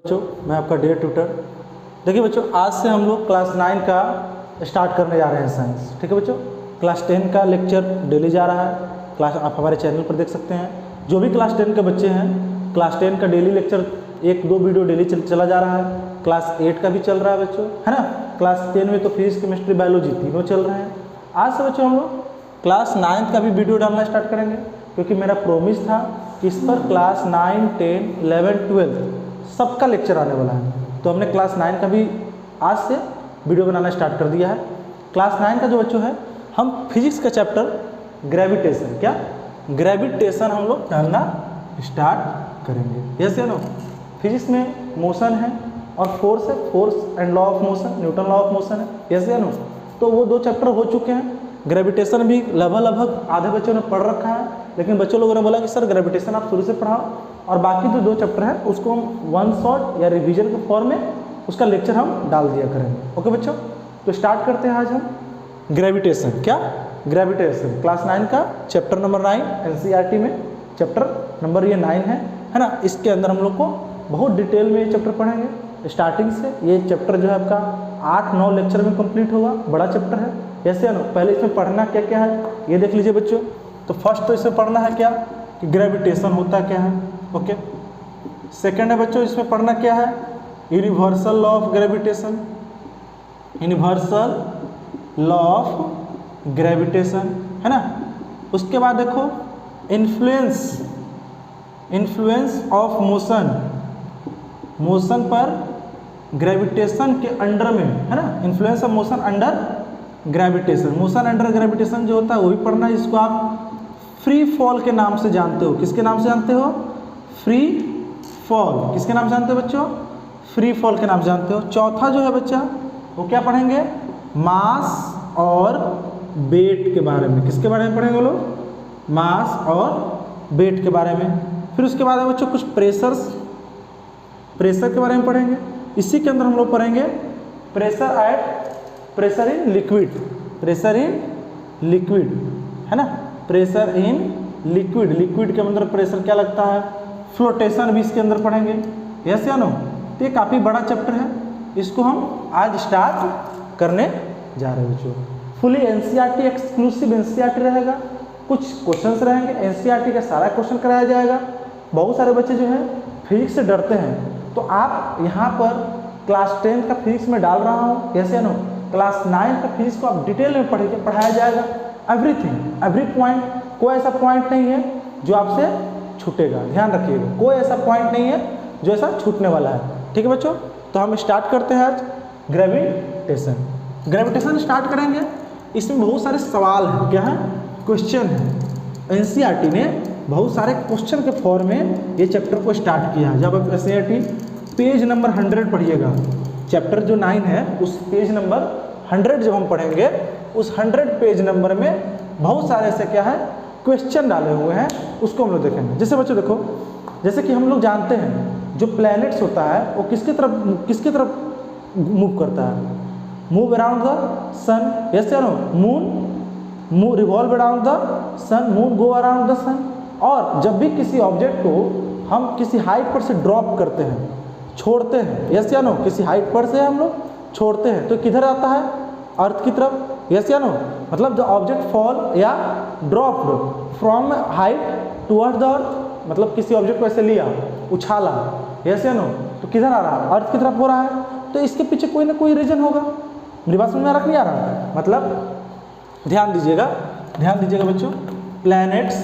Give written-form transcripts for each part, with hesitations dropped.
बच्चों मैं आपका डियर ट्यूटर। देखिए बच्चों, आज से हम लोग क्लास 9 का स्टार्ट करने जा रहे हैं साइंस। ठीक है बच्चों, क्लास 10 का लेक्चर डेली जा रहा है। क्लास आप हमारे चैनल पर देख सकते हैं। जो भी क्लास 10 के बच्चे हैं, क्लास 10 का डेली लेक्चर 1-2 वीडियो डेली चला जा रहा है। क्लास 8 का भी चल रहा है बच्चों, है ना। क्लास 10 में तो फिजिक्स, केमिस्ट्री, बायोलॉजी तीनों चल रहे हैं। आज से बच्चों हम लोग क्लास 9 का भी वीडियो डालना स्टार्ट करेंगे, क्योंकि मेरा प्रोमिस था कि इस पर क्लास 9, 10, 11, 12 सबका लेक्चर आने वाला है। तो हमने क्लास 9 का भी आज से वीडियो बनाना स्टार्ट कर दिया है। क्लास 9 का जो बच्चों है, हम फिजिक्स का चैप्टर ग्रेविटेशन, क्या ग्रेविटेशन हम लोग डालना स्टार्ट करेंगे। यस या नो। फिजिक्स में मोशन है और फोर्स है, force and law of motion, Newton law of motion है। यस या नो। तो वो 2 चैप्टर हो चुके हैं। ग्रेविटेशन भी लगभग आधे बच्चों ने पढ़ रखा है, लेकिन बच्चों लोगों ने बोला कि सर ग्रेविटेशन आप शुरू से पढ़ाओ, और बाकी जो 2 चैप्टर हैं उसको हम 1 शॉट या रिवीजन के फॉर्म में उसका लेक्चर हम डाल दिया करेंगे। ओके बच्चों, तो स्टार्ट करते हैं आज हम ग्रेविटेशन। क्या ग्रेविटेशन क्लास 9 का चैप्टर नंबर 9 एनसीईआरटी में चैप्टर नंबर ये 9 है ना। इसके अंदर हम लोग को बहुत डिटेल में ये चैप्टर पढ़ेंगे स्टार्टिंग से। ये चैप्टर जो है आपका 8-9 लेक्चर में कंप्लीट होगा, बड़ा चैप्टर है। ऐसे है ना। पहले इसमें पढ़ना क्या क्या है ये देख लीजिए बच्चों। तो फर्स्ट तो इसमें पढ़ना है क्या कि ग्रेविटेशन होता क्या है। ओके। सेकंड है बच्चों, इसमें पढ़ना क्या है universal law of gravitation, universal law of gravitation, है ना। उसके बाद देखो इन्फ्लुएंस ऑफ मोशन, मोशन पर ग्रेविटेशन के अंडर में, है ना। Influence of motion under gravitation, motion under gravitation जो होता है वही पढ़ना है। इसको आप फ्री फॉल के नाम से जानते हो। किसके नाम से जानते हो? Free fall. किसके नाम से जानते हो बच्चों? फ्री फॉल के नाम से जानते हो। चौथा जो है बच्चा वो क्या पढ़ेंगे? मास और वेट के बारे में। किसके बारे में पढ़ेंगे लोग? मास और वेट के बारे में। फिर उसके बाद है बच्चों कुछ प्रेशर के बारे में पढ़ेंगे। इसी के अंदर हम लोग पढ़ेंगे pressure in liquid, pressure in liquid, है ना। प्रेशर इन लिक्विड, लिक्विड के अंदर प्रेशर क्या लगता है, फ्लोटेशन भी इसके अंदर पढ़ेंगे। यस या नो। तो ये काफ़ी बड़ा चैप्टर है, इसको हम आज स्टार्ट करने जा रहे हैं बच्चों। फुली एनसीईआरटी एक्सक्लूसिव एनसीईआरटी रहेगा। कुछ क्वेश्चंस रहेंगे, एनसीईआरटी का सारा क्वेश्चन कराया जाएगा। बहुत सारे बच्चे जो है फिजिक्स से डरते हैं, तो आप यहाँ पर क्लास 10 का फिजिक्स में डाल रहा हूँ। यस या नो। क्लास 9 का फिजिक्स को आप डिटेल में पढ़ाया जाएगा। एवरीथिंग, एवरी पॉइंट, कोई ऐसा पॉइंट नहीं है जो आपसे छूटेगा। ध्यान रखिएगा, कोई ऐसा पॉइंट नहीं है जो ऐसा छूटने वाला है। ठीक है बच्चों, तो हम स्टार्ट करते हैं आज ग्रेविटेशन। ग्रेविटेशन स्टार्ट करेंगे। इसमें बहुत सारे सवाल हैं, क्या है, क्वेश्चन है। एनसीईआरटी ने बहुत सारे क्वेश्चन के फॉर्म में ये चैप्टर को स्टार्ट किया। जब आप एनसीईआरटी पेज नंबर 100 पढ़िएगा, चैप्टर जो 9 है उस पेज नंबर 100 जब हम पढ़ेंगे, उस 100 पेज नंबर में बहुत सारे ऐसे क्या है क्वेश्चन डाले हुए हैं, उसको हम लोग देखेंगे। जैसे बच्चों देखो, जैसे कि हम लोग जानते हैं जो प्लैनेट्स होता है वो किसकी तरफ मूव करता है? Move around the sun. Yes या no. Moon revolve around the sun, moon go around the sun. और जब भी किसी ऑब्जेक्ट को हम किसी हाइट पर से ड्रॉप करते हैं, छोड़ते हैं, यस या नो, किसी हाइट पर से हम लोग छोड़ते हैं, तो किधर आता है? अर्थ की तरफ। यस या नो। मतलब द ऑब्जेक्ट फॉल या dropped from height toward the अर्थ, मतलब किसी ऑब्जेक्ट को ऐसे लिया, उछाला, यस या नो, तो किधर आ रहा है? अर्थ की तरफ हो रहा है। तो इसके पीछे कोई ना कोई रीजन होगा। मेरी बात समझ में नहीं आ रहा? मतलब ध्यान दीजिएगा बच्चों। प्लैनेट्स,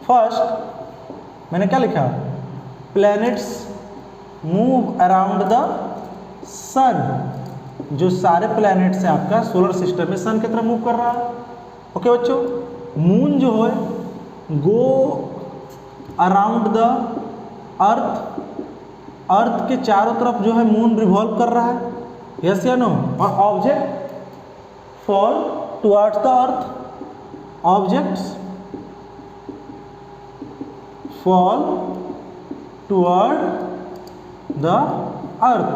फर्स्ट मैंने क्या लिखा? प्लैनेट्स मूव अराउंड द सन। जो सारे प्लैनेट्स हैं आपका सोलर सिस्टम में सन की तरफ मूव कर रहा है। ओके बच्चों। मून जो है गो अराउंड द अर्थ, अर्थ के चारों तरफ जो है मून रिवॉल्व कर रहा है। यस या नो। और object fall towards the earth, objects fall toward the earth,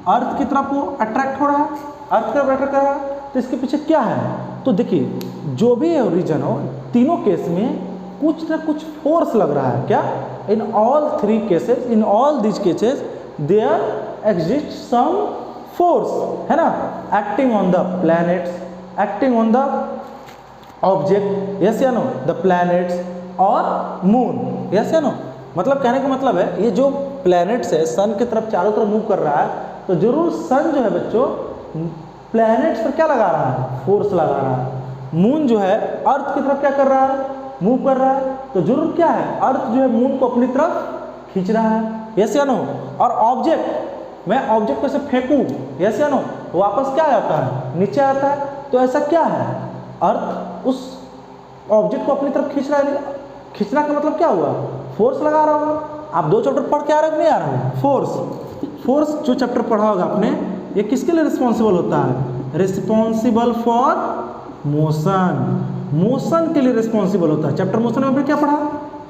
earth की तरफ वो अट्रैक्ट हो रहा है, अर्थ की तरफ अट्रैक्ट कर रहा है। तो इसके पीछे क्या है? तो देखिए, जो भी रीजन हो, तीनों केस में कुछ ना कुछ फोर्स लग रहा है। क्या? In all three cases, in all this cases there exist some force, है ना, acting on the planets, acting on the object, yes या नो, द प्लैनेट्स और मून, यस या नो। मतलब कहने का मतलब है ये जो प्लैनेट्स है सन की तरफ चारों तरफ मूव कर रहा है, तो जरूर सन जो है बच्चों प्लैनेट्स पर क्या लगा रहा है? फोर्स लगा रहा है। मून जो है अर्थ की तरफ क्या कर रहा है? मूव कर रहा है। तो जरूर क्या है? अर्थ जो है मून को अपनी तरफ खींच रहा है, यस या नो। और ऑब्जेक्ट, मैं ऑब्जेक्ट को ऐसे फेंकूं, यस या नो, वापस क्या आता है? नीचे आता है। तो ऐसा क्या है? अर्थ उस ऑब्जेक्ट को अपनी तरफ खींच रहा है। खींचना का मतलब क्या हुआ? फोर्स लगा रहा होगा। आप 2 चैप्टर पढ़ के आ रहे हो, नहीं आ रहे हो? फोर्स जो चैप्टर पढ़ा होगा आपने, ये किसके लिए रिस्पॉन्सिबल होता है? रिस्पॉन्सिबल फॉर मोशन, मोशन के लिए रिस्पॉन्सिबल होता है। चैप्टर मोशन में आपने क्या पढ़ा?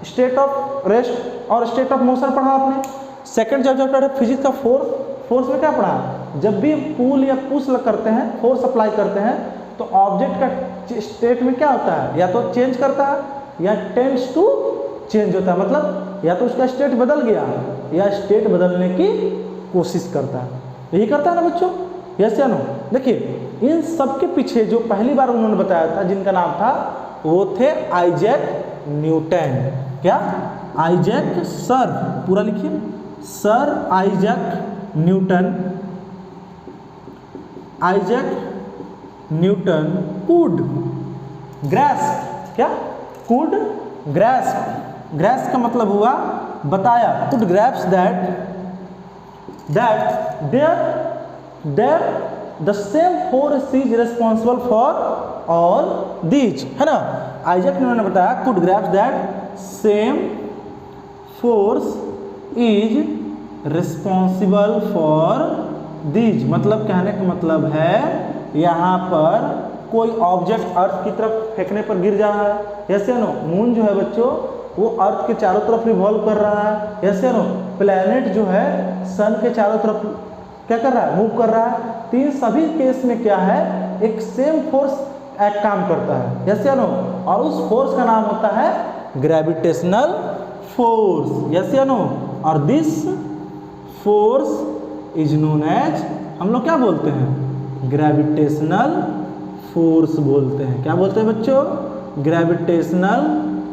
स्टेट ऑफ रेस्ट और स्टेट ऑफ मोशन पढ़ा आपने। सेकंड चैप्टर है फिजिक्स का फोर्स। फोर्स में क्या पढ़ा? जब भी पुल या पुश करते हैं, फोर्स अप्लाई करते हैं, तो ऑब्जेक्ट का स्टेट में क्या होता है? या तो चेंज करता है या टेंड्स टू चेंज होता है। मतलब या तो उसका स्टेट बदल गया या स्टेट बदलने की कोशिश करता है। यही करता है ना बच्चों, यस या नो। देखिए इन सब के पीछे जो पहली बार उन्होंने बताया था, जिनका नाम था, वो थे आइजैक न्यूटन। क्या? आइजैक, सर पूरा लिखिए, sir Isaac Newton. Isaac Newton could grasp, क्या? कुड ग्रास्प, ग्रास्प का मतलब हुआ बताया, could grasp that there the same force is responsible for all these, है ना। आइजैक न्यूटन ने बताया could grasp that same force is responsible for these. मतलब कहने का मतलब है यहाँ पर कोई ऑब्जेक्ट अर्थ की तरफ फेंकने पर गिर जा रहा है, यस या नो। मून जो है बच्चों वो अर्थ के चारों तरफ रिवॉल्व कर रहा है, यस या नो। प्लैनेट जो है सन के चारों तरफ क्या कर रहा है? मूव कर रहा है। तो इन सभी केस में क्या है? एक सेम फोर्स एक काम करता है, यस या नो। और उस फोर्स का नाम होता है ग्रेविटेशनल फोर्स, यस या नो। और this force is known as, हम लोग क्या बोलते हैं? ग्रेविटेशनल फोर्स बोलते हैं। क्या बोलते हैं बच्चों? Gravitational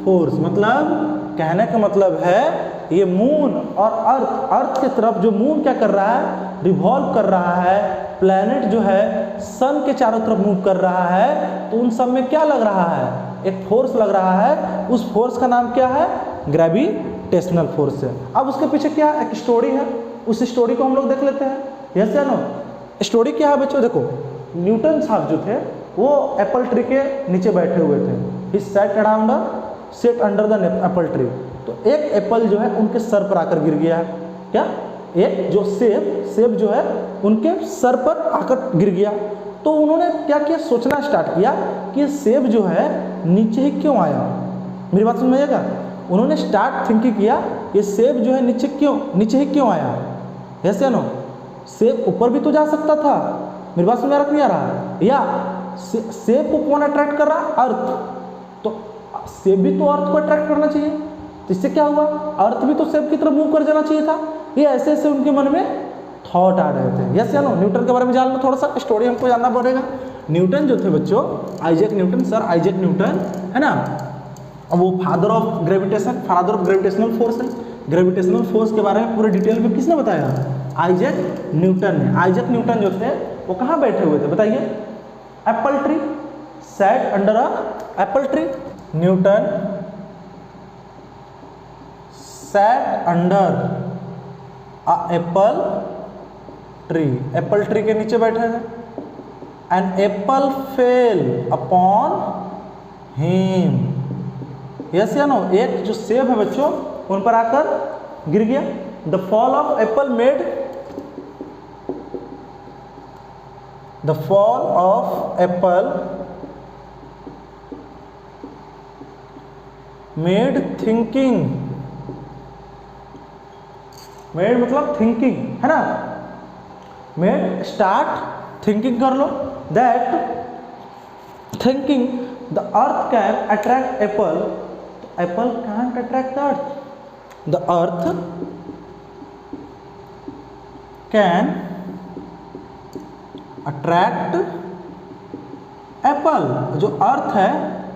force. मतलब कहने का मतलब है ये मून और अर्थ की तरफ जो मून क्या कर रहा है? रिवॉल्व कर रहा है। प्लैनेट जो है सन के चारों तरफ मूव कर रहा है। तो उन सब में क्या लग रहा है? एक फोर्स लग रहा है। उस फोर्स का नाम क्या है? ग्रेविटेशनल फोर्स है। अब उसके पीछे क्या? एक स्टोरी है। उस स्टोरी को हम लोग देख लेते हैं, यस या नो। स्टोरी क्या है बच्चों? देखो न्यूटन साहब जो थे वो एप्पल ट्री के नीचे बैठे हुए थे। He sat under the apple tree. तो एक एप्पल जो है उनके सर पर आकर गिर गया। क्या? एक जो सेब जो है उनके सर पर आकर गिर गया। तो उन्होंने क्या किया? सोचना स्टार्ट किया कि सेब जो है नीचे ही क्यों आया। मेरी बात समझ में आएगा? उन्होंने स्टार्ट थिंकिंग किया ये सेब जो है नीचे ही क्यों आया, यस या नो। सेब ऊपर भी तो जा सकता था। मेरी बात समझ नहीं आ रहा? या सेब को कौन अट्रैक्ट कर रहा? अर्थ। तो सेब भी तो अर्थ को अट्रैक्ट करना चाहिए। तो इससे क्या हुआ? अर्थ भी तो सेब की तरफ मूव कर जाना चाहिए था। ये ऐसे ऐसे उनके मन में थॉट आ रहे थे, यस या नो। न्यूटन के बारे में जानना, थोड़ा सा स्टोरी हमको जानना पड़ेगा। न्यूटन जो थे बच्चों, Isaac Newton, sir Isaac Newton, है ना। अब वो फादर ऑफ ग्रेविटेशनल फोर्स है। ग्रेविटेशनल फोर्स के बारे में पूरे डिटेल में किसने बताया? आइजैक न्यूटन ने। आइजैक न्यूटन जो थे वो कहाँ बैठे हुए थे बताइए? Apple tree, sat under a apple tree. Newton sat under a apple tree. Apple tree के नीचे बैठे थे। An apple fell upon him, yes या नो। एक जो सेब है बच्चों उन पर आकर गिर गया। The fall of apple made made मतलब थिंकिंग, है ना। मेड स्टार्ट थिंकिंग कर लो that thinking the earth can attract apple. Apple can't attract the earth. The earth can attract apple. जो अर्थ है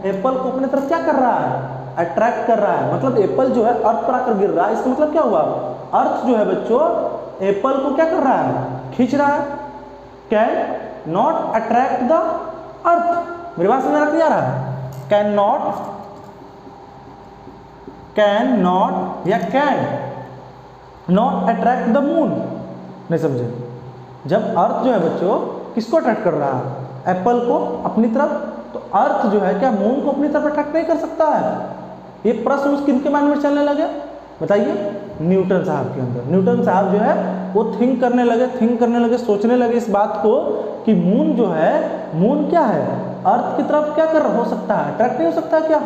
एप्पल को अपने तरफ क्या कर रहा है, अट्रैक्ट कर रहा है. मतलब एप्पल जो है अर्थ पर आकर गिर रहा है. इसका मतलब क्या हुआ, अर्थ जो है बच्चों एप्पल को क्या कर रहा है, खींच रहा है. Can not attract the earth. मेरी बात समझ नहीं आ रहा है. कैन नॉट या can not attract the moon. नहीं समझे. जब अर्थ जो है बच्चों किसको अट्रैक्ट कर रहा है, एप्पल को अपनी तरफ, तो अर्थ जो है क्या मून को अपनी तरफ अट्रैक्ट नहीं कर सकता है. ये प्रश्न किनके माइंड में चलने लगे बताइए, न्यूटन साहब के अंदर. न्यूटन साहब जो है वो थिंक करने लगे, सोचने लगे इस बात को कि मून जो है, मून क्या है, अर्थ की तरफ क्या कर हो सकता है, अट्रैक्ट नहीं हो सकता क्या.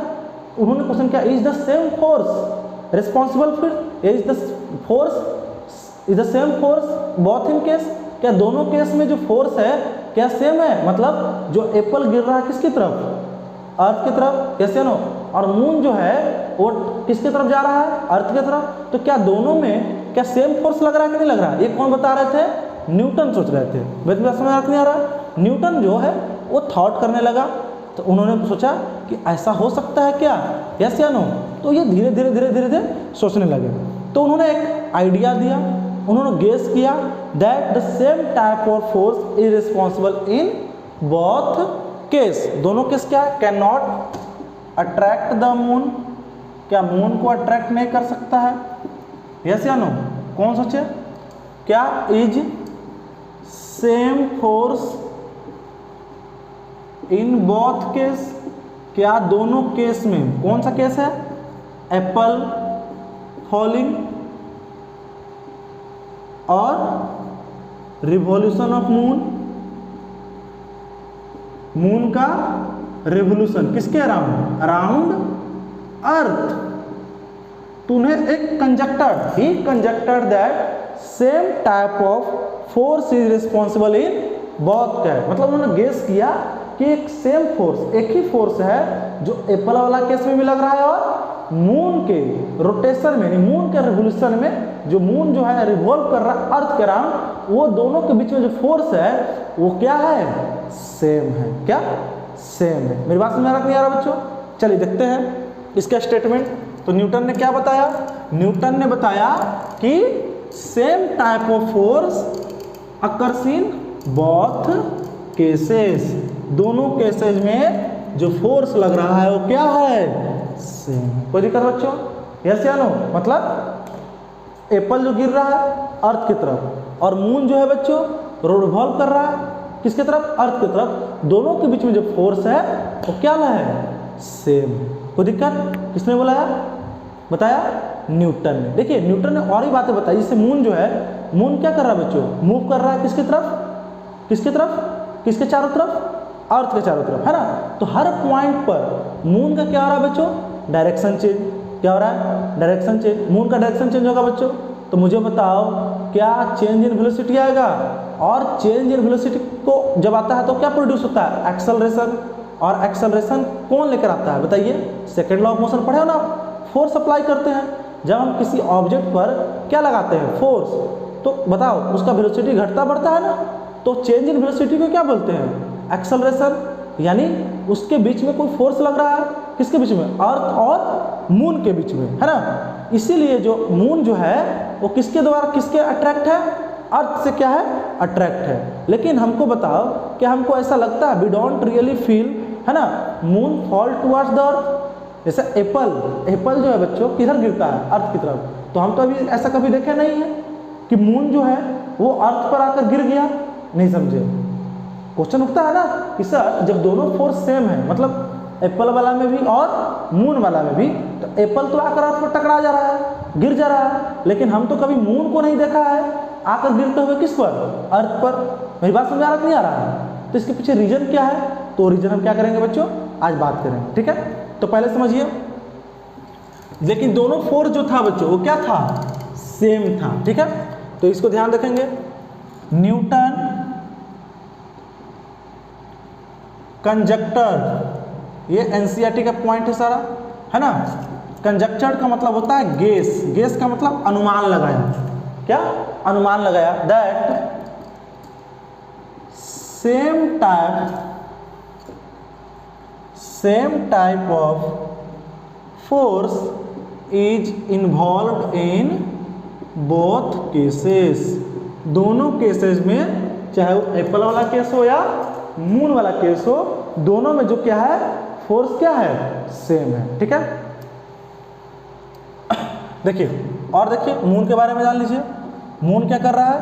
उन्होंने क्वेश्चन किया, is the same force responsible फिर, is the same force both in case. क्या दोनों केस में जो फोर्स है क्या सेम है. मतलब जो एप्पल गिर रहा है किसकी तरफ, अर्थ की तरफ. कैसे नो. और मून जो है वो किसकी तरफ जा रहा है, अर्थ की तरफ. तो क्या दोनों में क्या सेम फोर्स लग रहा है कि नहीं लग रहा है. ये कौन बता रहे थे, न्यूटन सोच रहे थे. समझ नहीं आ रहा. न्यूटन जो है वो थॉट करने लगा. तो उन्होंने सोचा कि ऐसा हो सकता है क्या, यस या नो. तो ये धीरे धीरे सोचने लगे. तो उन्होंने एक आइडिया दिया. उन्होंने गेस किया that the same type of force is responsible in both case. दोनों केस क्या है, can not attract the moon. क्या मून को अट्रैक्ट नहीं कर सकता है, यस या नो. कौन सोचे, क्या is same force in both case. क्या दोनों केस में, कौन सा केस है, एप्पल फॉलिंग और रिवॉल्यूशन ऑफ मून. मून का रिवॉल्यूशन किसके अराउंड, अराउंड अर्थ. तूने एक conjectured that same type of force is responsible in both case. मतलब उन्होंने गेस किया कि एक सेम फोर्स, एक ही फोर्स है जो एप्पल वाला केस में भी लग रहा है और मून के रोटेशन में, मून के रिवॉल्यूशन में, जो मून जो है रिवॉल्व कर रहा है अर्थ के अराउंड, वो दोनों के बीच में जो फोर्स है वो क्या है, सेम है. क्या सेम है. मेरी बात समझ नहीं आ रहा बच्चों. चलिए देखते हैं इसका स्टेटमेंट. तो न्यूटन ने क्या बताया, न्यूटन ने बताया कि same type of force occurs in both cases. दोनों केसेस में जो फोर्स लग रहा है वो क्या है, सेम. कोई दिक्कत बच्चों, यस या नो. मतलब एप्पल जो गिर रहा है अर्थ की तरफ और मून जो है बच्चों रिवॉल्व कर रहा है किसके तरफ, अर्थ की तरफ. दोनों के बीच में जो फोर्स है वो क्या है, सेम. कोई दिक्कत, किसने बोला बताया, न्यूटन ने. देखिए न्यूटन ने और ही बातें बताई. जैसे मून जो है, मून क्या कर रहा है बच्चों, मूव कर रहा है किसकी तरफ, किसके चारों तरफ, अर्थ के चारों तरफ, है ना. तो हर पॉइंट पर मून का क्या हो रहा है बच्चों, डायरेक्शन चेंज. क्या हो रहा है, डायरेक्शन चेंज. मून का डायरेक्शन चेंज होगा बच्चों. तो मुझे बताओ क्या चेंज इन वेलोसिटी आएगा, और चेंज इन वेलोसिटी को जब आता है तो क्या प्रोड्यूस होता है, एक्सेलरेशन. और एक्सेलरेशन कौन लेकर आता है बताइए, सेकेंड लॉ ऑफ मोशन पढ़े हो ना. फोर्स अप्लाई करते हैं जब हम किसी ऑब्जेक्ट पर क्या लगाते हैं, फोर्स. तो बताओ उसका वेलोसिटी घटता बढ़ता है ना. तो चेंज इन वेलोसिटी को क्या बोलते हैं, एक्सेलरेशन. यानी उसके बीच में कोई फोर्स लग रहा है, किसके बीच में, अर्थ और मून के बीच में, है ना. इसीलिए जो मून जो है वो किसके द्वारा, किसके अट्रैक्ट है, अर्थ से क्या है, अट्रैक्ट है. लेकिन हमको बताओ क्या हमको ऐसा लगता है, वी डोंट रियली फील, है ना, मून फॉल टुवर्ड्स द अर्थ. जैसे एप्पल जो है बच्चों किधर गिरता है, अर्थ की तरफ. तो हम तो अभी ऐसा कभी देखे नहीं है कि मून जो है वो अर्थ पर आकर गिर गया. नहीं समझे. क्वेश्चन उठता है ना कि सर जब दोनों फोर्स सेम है, मतलब एप्पल वाला में भी और मून वाला में भी, तो एप्पल तो आकर अर्थ पर टकरा जा रहा है, गिर जा रहा है. लेकिन हम तो कभी मून को नहीं देखा है आकर गिरते हुए किस पर, अर्थ पर. मेरी बात समझ आ रहा नहीं आ रहा है. तो इसके पीछे रीजन क्या है, तो रीजन हम क्या करेंगे बच्चों, आज बात करेंगे. ठीक है. तो पहले समझिए, लेकिन दोनों फोर्स जो था बच्चों वो क्या था, सेम था. ठीक है. तो इसको ध्यान रखेंगे. न्यूटन कंजक्टर, ये एनसीईआरटी का पॉइंट है सारा, है ना. कंजक्चर का मतलब होता है गेस, गेस का मतलब अनुमान लगाया, क्या अनुमान लगाया, that same type of force is involve in both cases, दोनों केसेस में, चाहे वो एप्पल वाला केस हो या मून वाला केस हो, दोनों में जो क्या है फोर्स क्या है सेम है, ठीक है। देखिए और देखिए मून के बारे में जान लीजिए। मून क्या कर रहा है,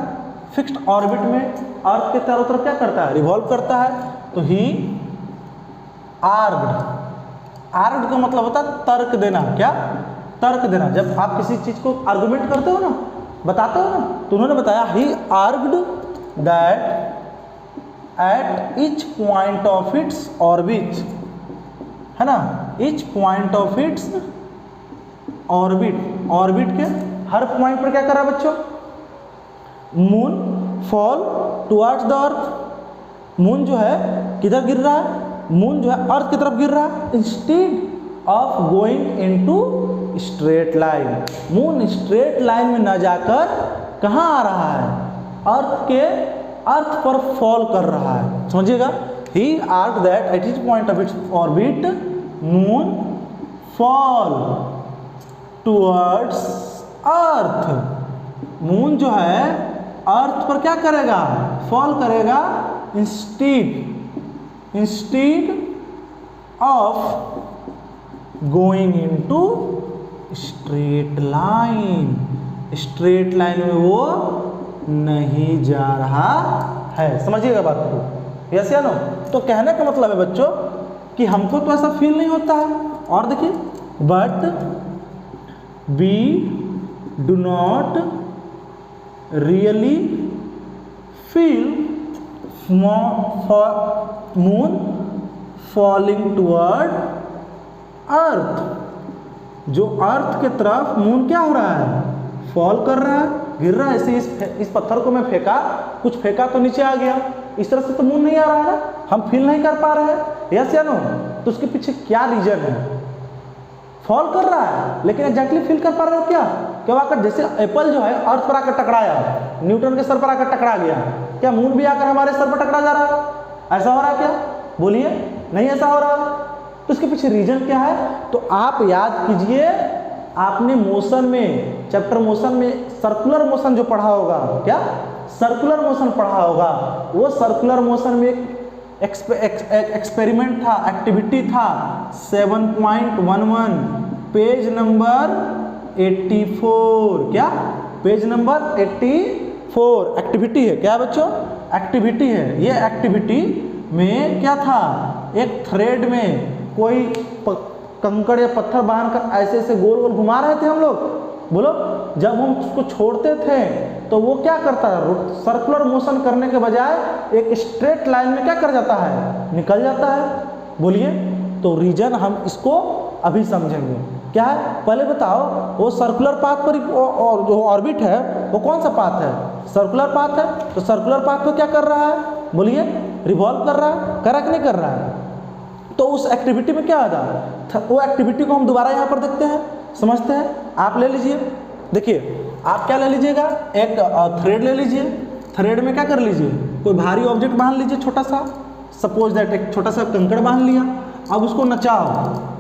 फिक्स्ड ऑर्बिट में अर्थ के चारों तरफ क्या करता है, रिवॉल्व करता है। तो ही आर्ग्ड, आर्ग्ड का मतलब होता है तर्क देना, क्या तर्क देना। जब आप किसी चीज को आर्गुमेंट करते हो ना, बताते हो ना, तो उन्होंने बताया he argued that at each point of its orbit, है ना, each point of its orbit, orbit के हर पॉइंट पर क्या कर रहा है बच्चों, moon fall towards the earth, moon जो है किधर गिर रहा है, मून जो है अर्थ की तरफ गिर रहा है, instead of going into straight line, moon straight line में न जाकर कहाँ आ रहा है, अर्थ के, अर्थ पर फॉल कर रहा है, समझिएगा। He argued that at each point of its orbit moon fall towards earth, moon जो है अर्थ पर क्या करेगा, फॉल करेगा, instead of going into straight line, straight line में वो नहीं जा रहा है, समझिएगा बात को, यस या नो। तो कहने का मतलब है बच्चों कि हमको तो ऐसा फील नहीं होता है। और देखिए but we do not really feel moon falling toward earth, जो अर्थ के तरफ मून क्या हो रहा है, फॉल कर रहा है, गिर रहा है। ऐसे इस पत्थर को मैं फेंका, कुछ फेंका तो नीचे आ गया, इस तरह से तो मून नहीं आ रहा है ना, हम फील नहीं कर पा रहे हैं, यस या नो। तो उसके पीछे क्या रीजन है, फॉल कर रहा है लेकिन एग्जैक्टली फील कर पा रहे हो क्या, क्या आकर जैसे एप्पल जो है अर्थ पर आकर टकराया, न्यूटन के सर पर आकर टकरा गया, क्या मून भी आकर हमारे सर पर टकरा जा रहा है, ऐसा हो रहा है क्या, बोलिए, नहीं ऐसा हो रहा है। तो इसके पीछे रीजन क्या है, तो आप याद कीजिए, आपने मोशन में, चैप्टर मोशन में सर्कुलर मोशन जो पढ़ा होगा, क्या सर्कुलर मोशन पढ़ा होगा, वो सर्कुलर मोशन में एक्सपेरिमेंट था, एक्टिविटी था 7.11 पेज नंबर 84, क्या पेज नंबर 84 एक्टिविटी है, क्या बच्चों एक्टिविटी है। ये एक्टिविटी में क्या था, एक थ्रेड में कोई कंकड़ या पत्थर बांधकर ऐसे ऐसे गोल गोल घुमा रहे थे हम लोग, बोलो, जब हम उसको छोड़ते थे तो वो क्या करता है, सर्कुलर मोशन करने के बजाय एक स्ट्रेट लाइन में क्या कर जाता है, निकल जाता है, बोलिए। तो रीजन हम इसको अभी समझेंगे, क्या है पहले बताओ, वो सर्कुलर पाथ पर और जो ऑर्बिट है वो कौन सा पाथ है, सर्कुलर पाथ है, तो सर्कुलर पाथ पर क्या कर रहा है, बोलिए, रिवॉल्व कर रहा है, कर नहीं कर रहा है। तो उस एक्टिविटी में क्या आता, वो एक्टिविटी को हम दोबारा यहाँ पर देखते हैं, समझते हैं। आप ले लीजिए, देखिए आप क्या ले लीजिएगा, एक थ्रेड ले लीजिए, थ्रेड में क्या कर लीजिए, कोई भारी ऑब्जेक्ट बांध लीजिए छोटा सा, सपोज दैट एक छोटा सा कंकड़ बांध लिया, अब उसको नचाओ,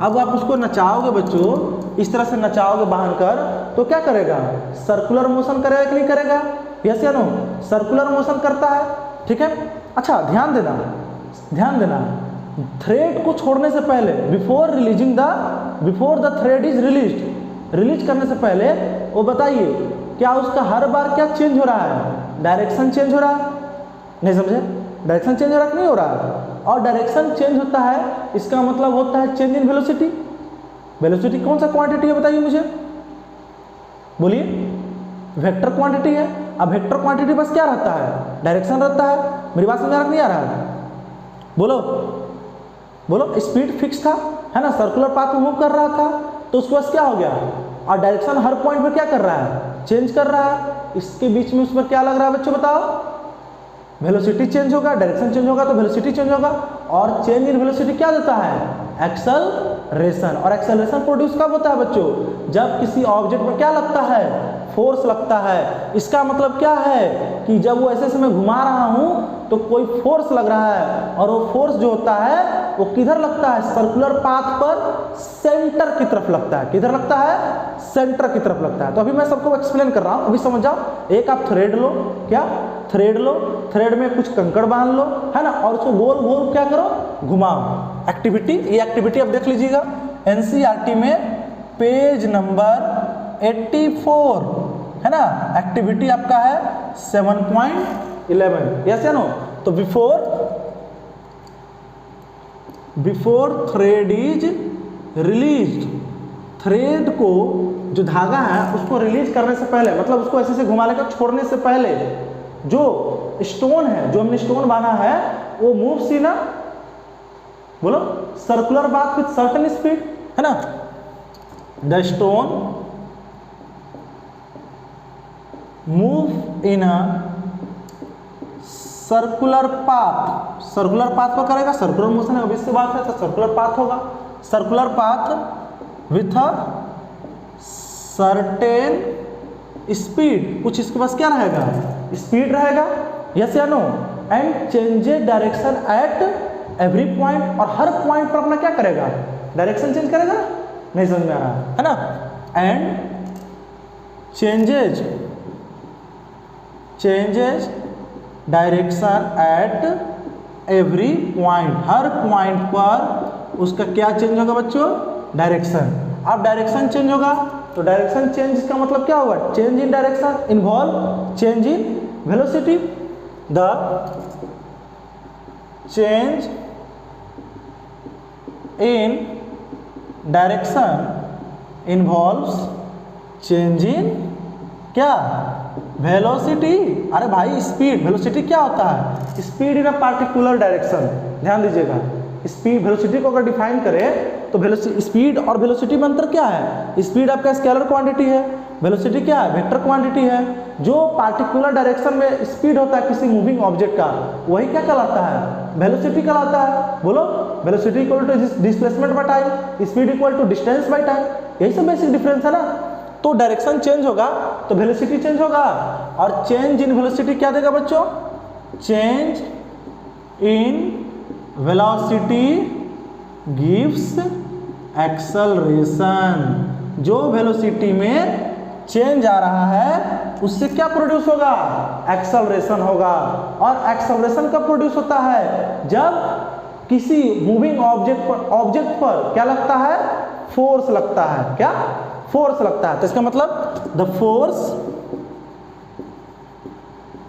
अब आप उसको नचाओगे बच्चों, इस तरह से नचाओगे बांधकर, तो क्या करेगा, सर्कुलर मोशन करेगा कि नहीं करेगा, यस या नो, सर्कुलर मोशन करता है, ठीक है। अच्छा ध्यान देना, ध्यान देना, थ्रेड को छोड़ने से पहले, before the thread is released, release करने से पहले वो बताइए क्या उसका हर बार क्या चेंज हो रहा है, डायरेक्शन चेंज हो रहा है, नहीं समझे, डायरेक्शन चेंज हो रहा है कि नहीं हो रहा है। और डायरेक्शन चेंज होता है इसका मतलब होता है चेंज इन वेलोसिटी। वेलोसिटी कौन सा क्वांटिटी है बताइए मुझे, बोलिए, वेक्टर क्वांटिटी है। अब वेक्टर क्वांटिटी बस क्या रहता है, डायरेक्शन रहता है, मेरी बात समझ नहीं आ रहा है, बोलो बोलो, स्पीड फिक्स था, है ना, सर्कुलर पाथ में मूव कर रहा था, तो उसके बाद क्या हो गया, और डायरेक्शन हर पॉइंट पे क्या कर रहा है, चेंज कर रहा है, इसके बीच में उस पर क्या लग रहा है बच्चों बताओ, वेलोसिटी चेंज होगा, डायरेक्शन चेंज होगा तो वेलोसिटी चेंज होगा, और चेंज इन वेलोसिटी क्या देता है, एक्सल एक्सेलरेशन। और एक्सेलरेशन प्रोड्यूस कब होता है बच्चों? जब किसी ऑब्जेक्ट में क्या लगता है? फोर्स लगता है। इसका मतलब क्या है कि जब वो ऐसे मैं घुमा रहा हूं तो कोई फोर्स लग रहा है, और वो फोर्स जो होता है वो किधर लगता है? सर्कुलर पाथ पर सेंटर की तरफ लगता है। किधर लगता है? सेंटर की तरफ लगता है। तो अभी मैं सबको एक्सप्लेन कर रहा हूं, अभी समझ जाओ। एक आप थ्रेड लो, क्या थ्रेड लो, थ्रेड में कुछ कंकड़ बांध लो, है ना, और उसको गोल गोल क्या करो? घुमाओ। एक्टिविटी, ये एक्टिविटी आप देख लीजिएगा एनसीईआरटी में पेज नंबर 84, है ना। एक्टिविटी आपका है 7.11, यस या नो? तो before thread is released, thread को जो धागा है उसको रिलीज करने से पहले, मतलब उसको ऐसे से घुमा लेकर छोड़ने से पहले, जो स्टोन है, जो हमने स्टोन बांधा है, वो मूव्स इन अ, बोलो, circular path with certain speed, है ना। The stone move in a circular path, circular path पर करेगा, सर्कुलर मोशन है, obvious सी बात है, तो सर्कुलर पाथ होगा। Circular path with a certain speed, कुछ इसके पास क्या रहेगा? स्पीड रहेगा, यस या no. And changes direction at every point, और हर पॉइंट पर अपना क्या करेगा? डायरेक्शन चेंज करेगा ना। नहीं समझ में आ रहा है ना। And changes direction at every point, her point पर उसका क्या चेंज होगा बच्चों? डायरेक्शन। अब डायरेक्शन चेंज होगा तो डायरेक्शन चेंज का मतलब क्या होगा? Change in direction involve change in velocity. The change in direction involves change in क्या? वेलोसिटी। अरे भाई स्पीड, वेलोसिटी क्या होता है? Speed in a particular direction. ध्यान दीजिएगा, स्पीड वेलोसिटी को अगर डिफाइन करें तो वेलोसिटी, स्पीड और वेलोसिटी में अंतर क्या है? स्पीड आपका स्केलर क्वांटिटी है, वेलोसिटी क्या है? वेक्टर क्वांटिटी है। जो पार्टिकुलर डायरेक्शन में स्पीड होता है किसी मूविंग ऑब्जेक्ट का, वही क्या कहलाता है? वेलोसिटी कहलाता है। बोलो, velocity equal to displacement by time, speed equal to distance by time, यही सब बेसिक डिफरेंस है ना। तो डायरेक्शन चेंज होगा तो वेलोसिटी चेंज होगा, और चेंज इन वेलोसिटी क्या देगा बच्चों? Change in velocity gives acceleration. जो वेलोसिटी में चेंज आ रहा है उससे क्या प्रोड्यूस होगा? एक्सेलरेशन होगा। और एक्सेलरेशन कब प्रोड्यूस होता है? जब किसी मूविंग ऑब्जेक्ट पर क्या लगता है? फोर्स लगता है। क्या? फोर्स लगता है। तो इसका मतलब the force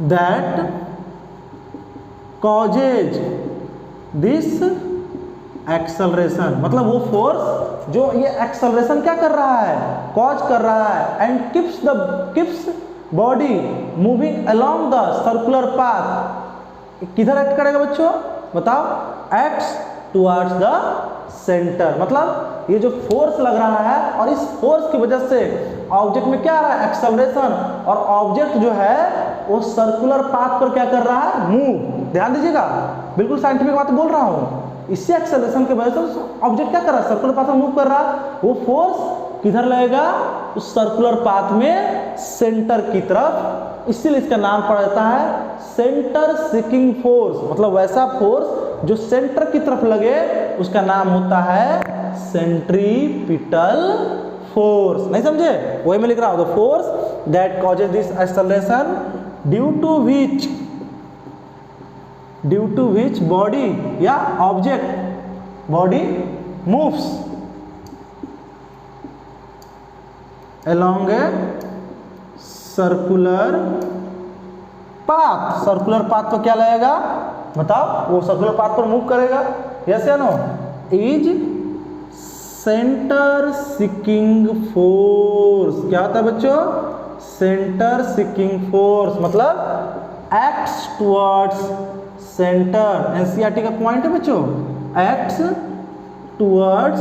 that causes this acceleration, मतलब वो फोर्स जो ये एक्सेलरेशन क्या कर रहा है? कॉज कर रहा है। And keeps body moving along the circular path. किधर एक्ट करेगा बच्चों? बताओ। Acts towards the centre. मतलब ये जो फोर्स लग रहा है और इस फोर्स की वजह से ऑब्जेक्ट में क्या आ रहा है? एक्सेलरेशन। और ऑब्जेक्ट जो है वो सर्कुलर पाथ पर क्या कर रहा है? मूव। ध्यान दीजिएगा, बिल्कुल साइंटिफिक बात बोल रहा हूँ। इससे एक्सेलरेशन की वजह से ऑब्जेक्ट क्या कर रहा है? सर्कुलर पाथ में मूव कर रहा है। वो फोर्स किधर लगेगा? उस सर्कुलर पाथ में सेंटर की तरफ। इसीलिए इसका नाम पड़ जाता है सेंटर सीकिंग फोर्स। मतलब वैसा फोर्स जो सेंटर की तरफ लगे उसका नाम होता है सेंट्रीपिटल फोर्स। नहीं समझे? वही मैं लिख रहा हूं, the force that causes this acceleration due to which body या object body moves along a circular path. Circular path तो क्या लगेगा? बताओ। वो सर्कुलर पाथ पर मूव करेगा, यस या no? Is centre seeking force. क्या होता है बच्चों? Centre seeking force. मतलब एक्ट्स टुवर्ड्स सेंटर। एनसीईआरटी का पॉइंट है बच्चों, एक्ट्स टुवर्ड्स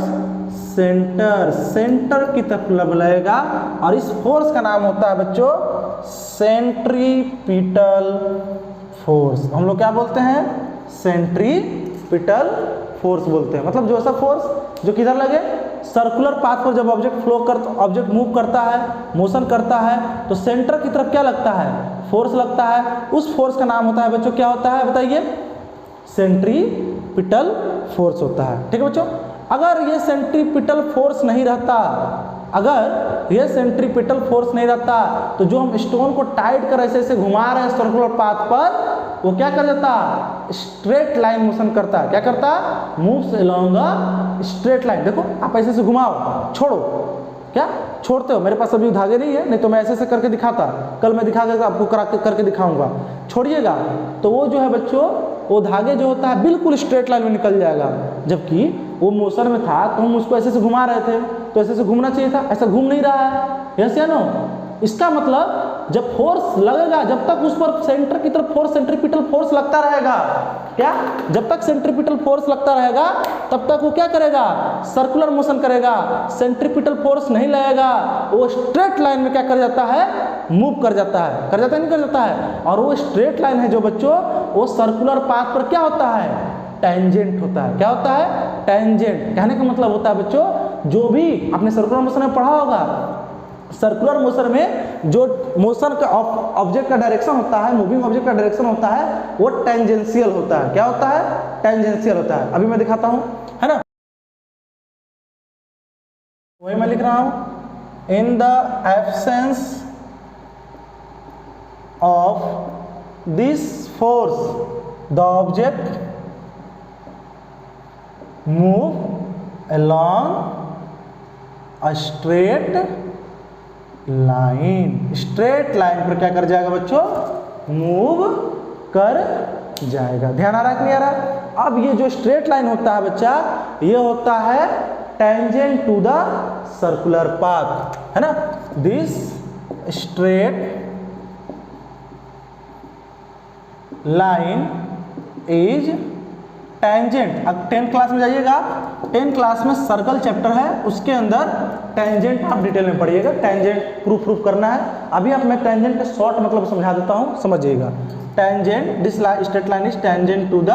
सेंटर। सेंटर की तरफ लगेगा और इस फोर्स का नाम होता है बच्चों सेंट्रीपिटल फोर्स। हम लोग क्या बोलते हैं? सेंट्रीपिटल फोर्स बोलते हैं। मतलब जो ऐसा फोर्स जो किधर लगे, सर्कुलर पाथ पर जब ऑब्जेक्ट मूव करता है, मोशन करता है, तो सेंटर की तरफ क्या लगता है, फोर्स लगता है। उस फोर्स का नाम होता है बच्चों, क्या होता है बताइए, सेंट्रीपिटल फोर्स होता है। ठीक है बच्चों, अगर ये सेंट्रीपिटल फोर्स नहीं रहता, अगर ये सेंट्रीपिटल फोर्स नहीं रहता, तो जो हम स्टोन को टाइट कर ऐसे ऐसे घुमा रहे हैं सर्कुलर पाथ पर, वो क्या कर देता, स्ट्रेट लाइन मोशन करता है। क्या करता, moves along a straight line. देखो आप ऐसे से घुमाओ, छोड़ो, क्या छोड़ते हो, मेरे पास अभी धागे नहीं है, नहीं तो मैं ऐसे ऐसे करके दिखाता, कल मैं दिखा के आपको करके दिखाऊंगा। छोड़िएगा तो वो जो है बच्चों, वो धागे जो होता है बिल्कुल स्ट्रेट लाइन में निकल जाएगा। जबकि वो मोशन में था तो हम उसको ऐसे से घुमा रहे थे, तो ऐसे से घूमना चाहिए था, ऐसा घूम नहीं रहा है, यस या नो। इसका मतलब जब फोर्स लगेगा, जब तक उस पर सेंटर की तरफ फोर्स, सेंट्रीपिटल फोर्स लगता रहेगा, क्या, जब तक सेंट्रीपिटल फोर्स लगता रहेगा तब तक वो क्या करेगा, सर्कुलर मोशन करेगा। सेंट्रीपिटल फोर्स नहीं लगेगा, वो स्ट्रेट लाइन में क्या कर जाता है, मूव कर जाता है, कर जाता है नहीं कर जाता है। और वो स्ट्रेट लाइन है जो बच्चों, वो सर्कुलर पाथ पर क्या होता है, टेंजेंट होता है। क्या होता है, टेंजेंट। कहने का मतलब होता है बच्चों, जो भी आपने सर्कुलर मोशन में पढ़ा होगा, सर्कुलर मोशन में जो मोशन का ऑब्जेक्ट का डायरेक्शन होता है, मूविंग ऑब्जेक्ट का डायरेक्शन होता है, वो टेंजेंशियल होता है। क्या होता है, टेंजेंशियल होता है। अभी मैं दिखाता हूं, है ना, वही मैं लिख रहा हूं, in the absence of this force the object move along a straight line. Straight line पर क्या कर जाएगा बच्चों, मूव कर जाएगा। ध्यान आ रहा है कि नहीं आ रहा। अब ये जो स्ट्रेट लाइन होता है बच्चा, ये होता है tangent to the circular path, है ना। This straight line is tangent. अब 10th क्लास में जाइएगा, 10th क्लास में सर्कल चैप्टर है, उसके अंदर टेंजेंट आप डिटेल में पढ़िएगा। टेंजेंट प्रूफ करना है। अभी आप मैं टेंजेंट का शॉर्ट मतलब समझा देता हूं, समझिएगा। Tangent, this straight line is tangent to the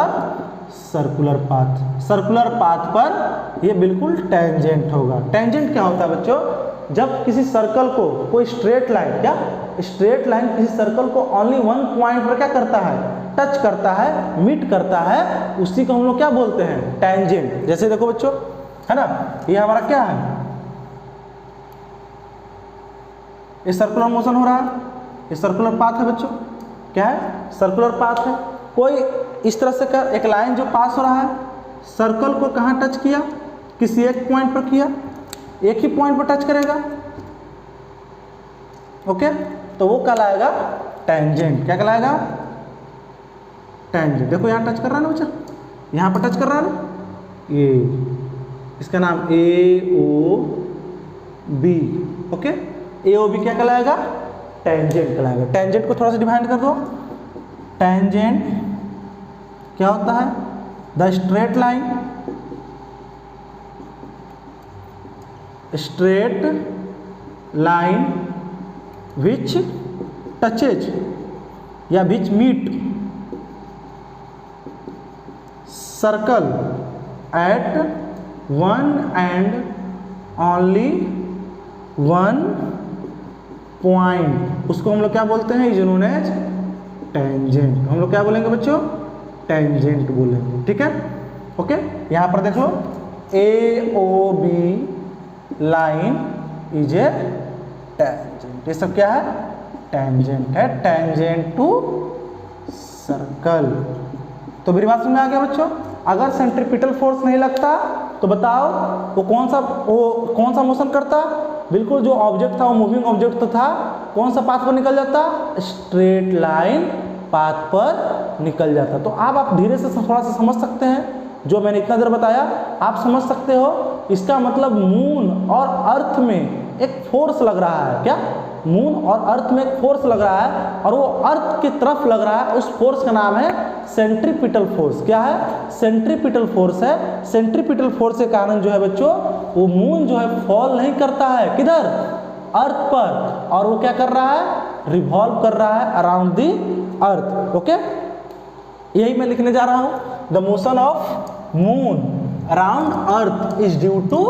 circular path. Circular path पर ये बिल्कुल टेंजेंट होगा। टेंजेंट क्या होता है बच्चों, जब किसी सर्कल को कोई स्ट्रेट लाइन, क्या स्ट्रेट लाइन किसी सर्कल को ओनली वन पॉइंट पर क्या करता है, टच करता है, मीट करता है, उसी को हम लोग क्या बोलते हैं, टेंजेंट। जैसे देखो बच्चों, है ना, ये हमारा क्या है, ये सर्कुलर मोशन हो रहा है, ये सर्कुलर पाथ है बच्चों। क्या है, सर्कुलर पाथ है। कोई इस तरह से कर, एक लाइन जो पास हो रहा है, सर्कल को कहाँ टच किया, किसी एक पॉइंट पर किया, एक ही पॉइंट पर टच करेगा, ओके, तो वो कहलाएगा टेंजेंट। क्या कहलाएगा, टेंजेंट। देखो यहाँ टच कर रहा है ना बच्चा, यहाँ पर टच कर रहा है ना, ये इसका नाम ए ओ बी, ओके, ए ओ बी क्या कहलाएगा, टेंजेंट कहलाएगा। टेंजेंट को थोड़ा सा डिफाइन कर दो। टेंजेंट क्या होता है, the straight line, straight line which touches या which meet circle at one and only one point, उसको हम लोग क्या बोलते हैं, इज नोन एज टेंजेंट। हम लोग क्या बोलेंगे बच्चों, टेंजेंट बोलेंगे। ठीक है, ओके। यहां पर देखो A O B line is a tangent. ये सब क्या है, टेंजेंट है, टेंजेंट टू सर्कल। तो मेरी बात समझ में आ गया बच्चों। अगर सेंट्रीपिटल फोर्स नहीं लगता तो बताओ वो कौन सा मोशन करता, बिल्कुल जो ऑब्जेक्ट था वो मूविंग ऑब्जेक्ट तो था, कौन सा पाथ पर निकल जाता, स्ट्रेट लाइन पाथ पर निकल जाता। तो आप धीरे से थोड़ा सा समझ सकते हैं, जो मैंने इतना देर बताया आप समझ सकते हो। इसका मतलब मून और अर्थ में एक फोर्स लग रहा है। क्या, मून और अर्थ में एक फोर्स लग रहा है, और वो अर्थ की तरफ लग रहा है, उस फोर्स का नाम है सेंट्रीपिटल फोर्स। क्या है, सेंट्रीपिटल फोर्स है। सेंट्रीपिटल फोर्स के कारण जो है बच्चों, वो मून जो है फॉल नहीं करता है, किधर, अर्थ पर, और वो क्या कर रहा है, रिवॉल्व कर रहा है अराउंड दी अर्थ। ओके, यही मैं लिखने जा रहा हूं, the motion of moon around earth is due to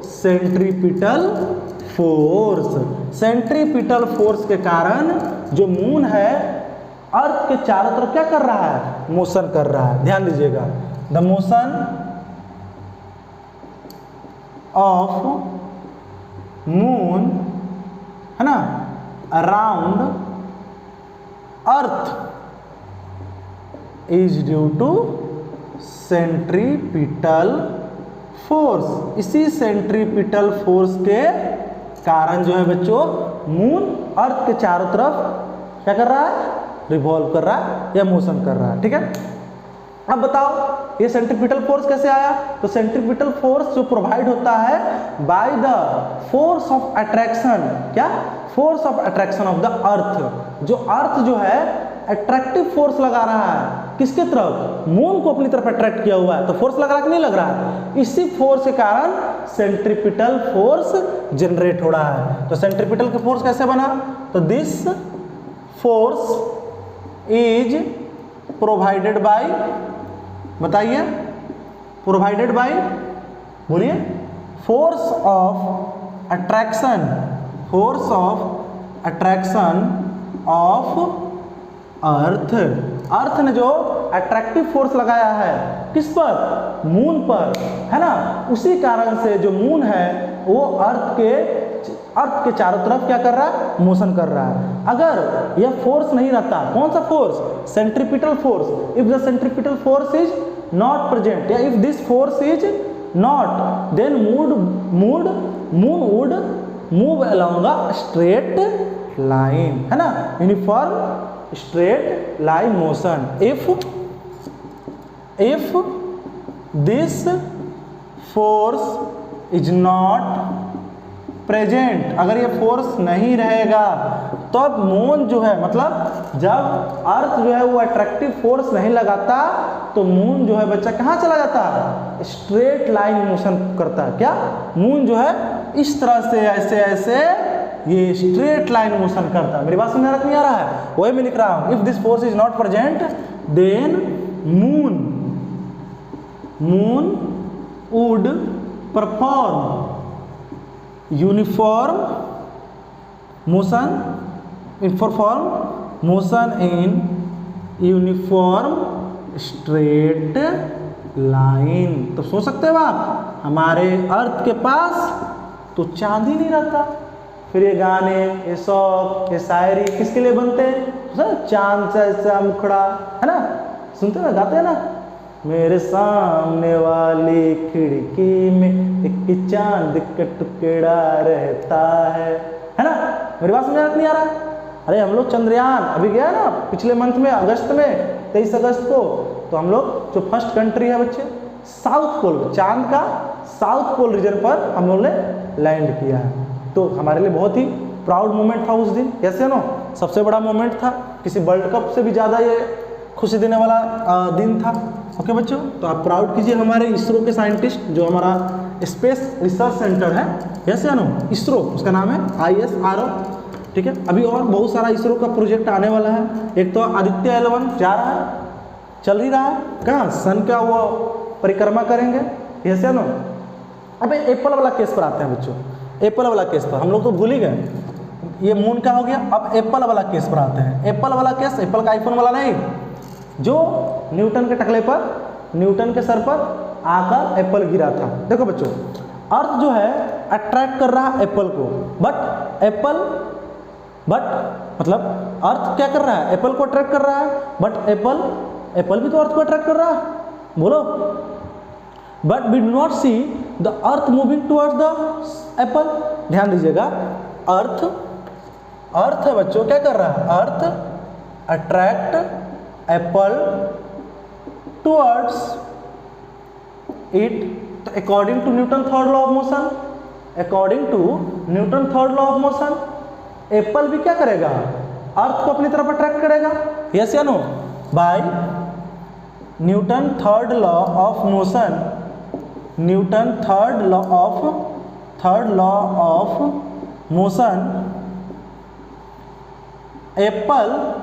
centripetal force. Centripetal force के कारण जो मून है अर्थ के चारों तरफ क्या कर रहा है, मोशन कर रहा है। ध्यान दीजिएगा, द मोशन ऑफ मून है ना around earth is due to centripetal force. इसी सेंट्रीपिटल फोर्स के कारण जो है बच्चों मून अर्थ के चारों तरफ क्या कर रहा है, रिवॉल्व कर रहा है या मोशन कर रहा है। ठीक है, अब बताओ ये सेंट्रीपिटल फोर्स कैसे आया। तो सेंट्रीपिटल फोर्स जो प्रोवाइड होता है by the force of attraction, क्या force of attraction of the earth. जो अर्थ जो है अट्रैक्टिव फोर्स लगा रहा है किसके तरफ, मून को अपनी तरफ अट्रैक्ट किया हुआ है, तो फोर्स लग रहा है कि नहीं लग रहा है। इसी फोर्स के कारण सेंट्रीपिटल फोर्स जनरेट हो रहा है। तो सेंट्रीपिटल का फोर्स कैसे बना, तो this force is provided by, बताइए प्रोवाइडेड बाय, बोलिए force of attraction, force of attraction of earth. Earth ने जो अट्रैक्टिव फोर्स लगाया है किस पर, मून पर, है ना। उसी कारण से जो मून है वो अर्थ के चारों तरफ क्या कर रहा है, मोशन कर रहा है। अगर यह फोर्स नहीं रहता, कौन सा force, centripetal force, if the centripetal force is not present या if this force is not, then moon would move along a straight line, है ना, uniform straight line motion। if this force is not present, अगर ये force नहीं रहेगा तब moon जो है, मतलब जब अर्थ जो है वो अट्रैक्टिव फोर्स नहीं लगाता तो मून जो है बच्चा कहाँ चला जाता है, स्ट्रेट लाइन मोशन करता है। क्या मून जो है इस तरह से ऐसे ऐसे ये स्ट्रेट लाइन मोशन करता है। मेरी बात समझ नहीं आ रहा है, वही मैं लिख रहा हूं, if this force is not present then moon would perform uniform motion in uniform straight line. तो सोच सकते हो आप, हमारे अर्थ के पास तो चांद ही नहीं रहता, फिर ये गाने, ये शौक, ये शायरी किसके लिए बनते हैं, चांद सा ऐसा मुखड़ा, है ना, सुनते ना, गाते हैं ना, मेरे सामने वाली खिड़की में एक चांद का टुकड़ा रहता है ना। मेरी बात समझ नहीं आ रहा। अरे हम लोग चंद्रयान अभी गया ना पिछले मंथ में, अगस्त में 23 अगस्त को, तो हम लोग जो फर्स्ट कंट्री है बच्चे साउथ पोल, चांद का साउथ पोल रीजन पर हम लोग ने लैंड किया है। तो हमारे लिए बहुत ही प्राउड मोमेंट था उस दिन, कैसे ना, सबसे बड़ा मोमेंट था, किसी वर्ल्ड कप से भी ज़्यादा ये खुशी देने वाला दिन था। ओके बच्चों, तो आप प्राउड कीजिए हमारे इसरो के साइंटिस्ट, जो हमारा स्पेस रिसर्च सेंटर है, यस या नो, इसरो उसका नाम है ISRO। ठीक है, अभी और बहुत सारा इसरो का प्रोजेक्ट आने वाला है। एक तो आदित्य L1 जा रहा है, चल ही रहा है, कहाँ सन का वो परिक्रमा करेंगे, यस या नो। अब एप्पल वाला केस पर आते हैं बच्चों, एप्पल वाला केस पर हम लोग तो भूल ही गए, ये मून का हो गया। अब एप्पल वाला केस पर आते हैं। एप्पल वाला केस, एप्पल का आईफोन वाला नहीं, जो न्यूटन के टकले पर, न्यूटन के सर पर आकर एप्पल गिरा था। देखो बच्चों, अर्थ जो है अट्रैक्ट कर रहा है एप्पल को, बट मतलब अर्थ क्या कर रहा है, एप्पल को अट्रैक्ट कर रहा है, बट एप्पल भी तो अर्थ को अट्रैक्ट कर रहा है, बोलो। But we do not see the earth moving towards the apple. ध्यान दीजिएगा, अर्थ है बच्चों, क्या कर रहा है, earth attract apple towards it. तो according to Newton third law of motion, apple भी क्या करेगा, अर्थ को अपनी तरफ अट्रैक्ट करेगा, यस या no. By Newton third law of motion, third law of motion, apple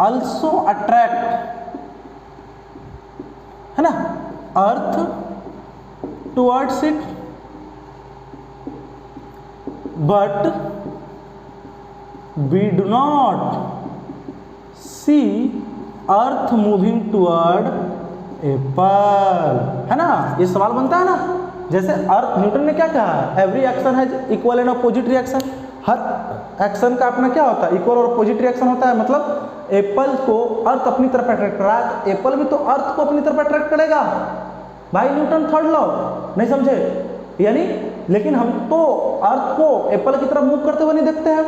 also attract, है ना, earth towards it, but we do not see earth moving toward apple, है ना। ये सवाल बनता है ना, जैसे अर्थ, न्यूटन ने क्या कहा, every action has equal and opposite reaction. Her action का अपना क्या होता है, इक्वल और अपोजिट रिएक्शन होता है। मतलब एप्पल को अर्थ अपनी तरफ अट्रैक्ट कर रहा है, एप्पल भी तो अर्थ को अपनी तरफ अट्रैक्ट करेगा भाई, न्यूटन थर्ड लॉ, नहीं समझे यानी। लेकिन हम तो अर्थ को एप्पल की तरफ मूव करते हुए नहीं देखते हैं,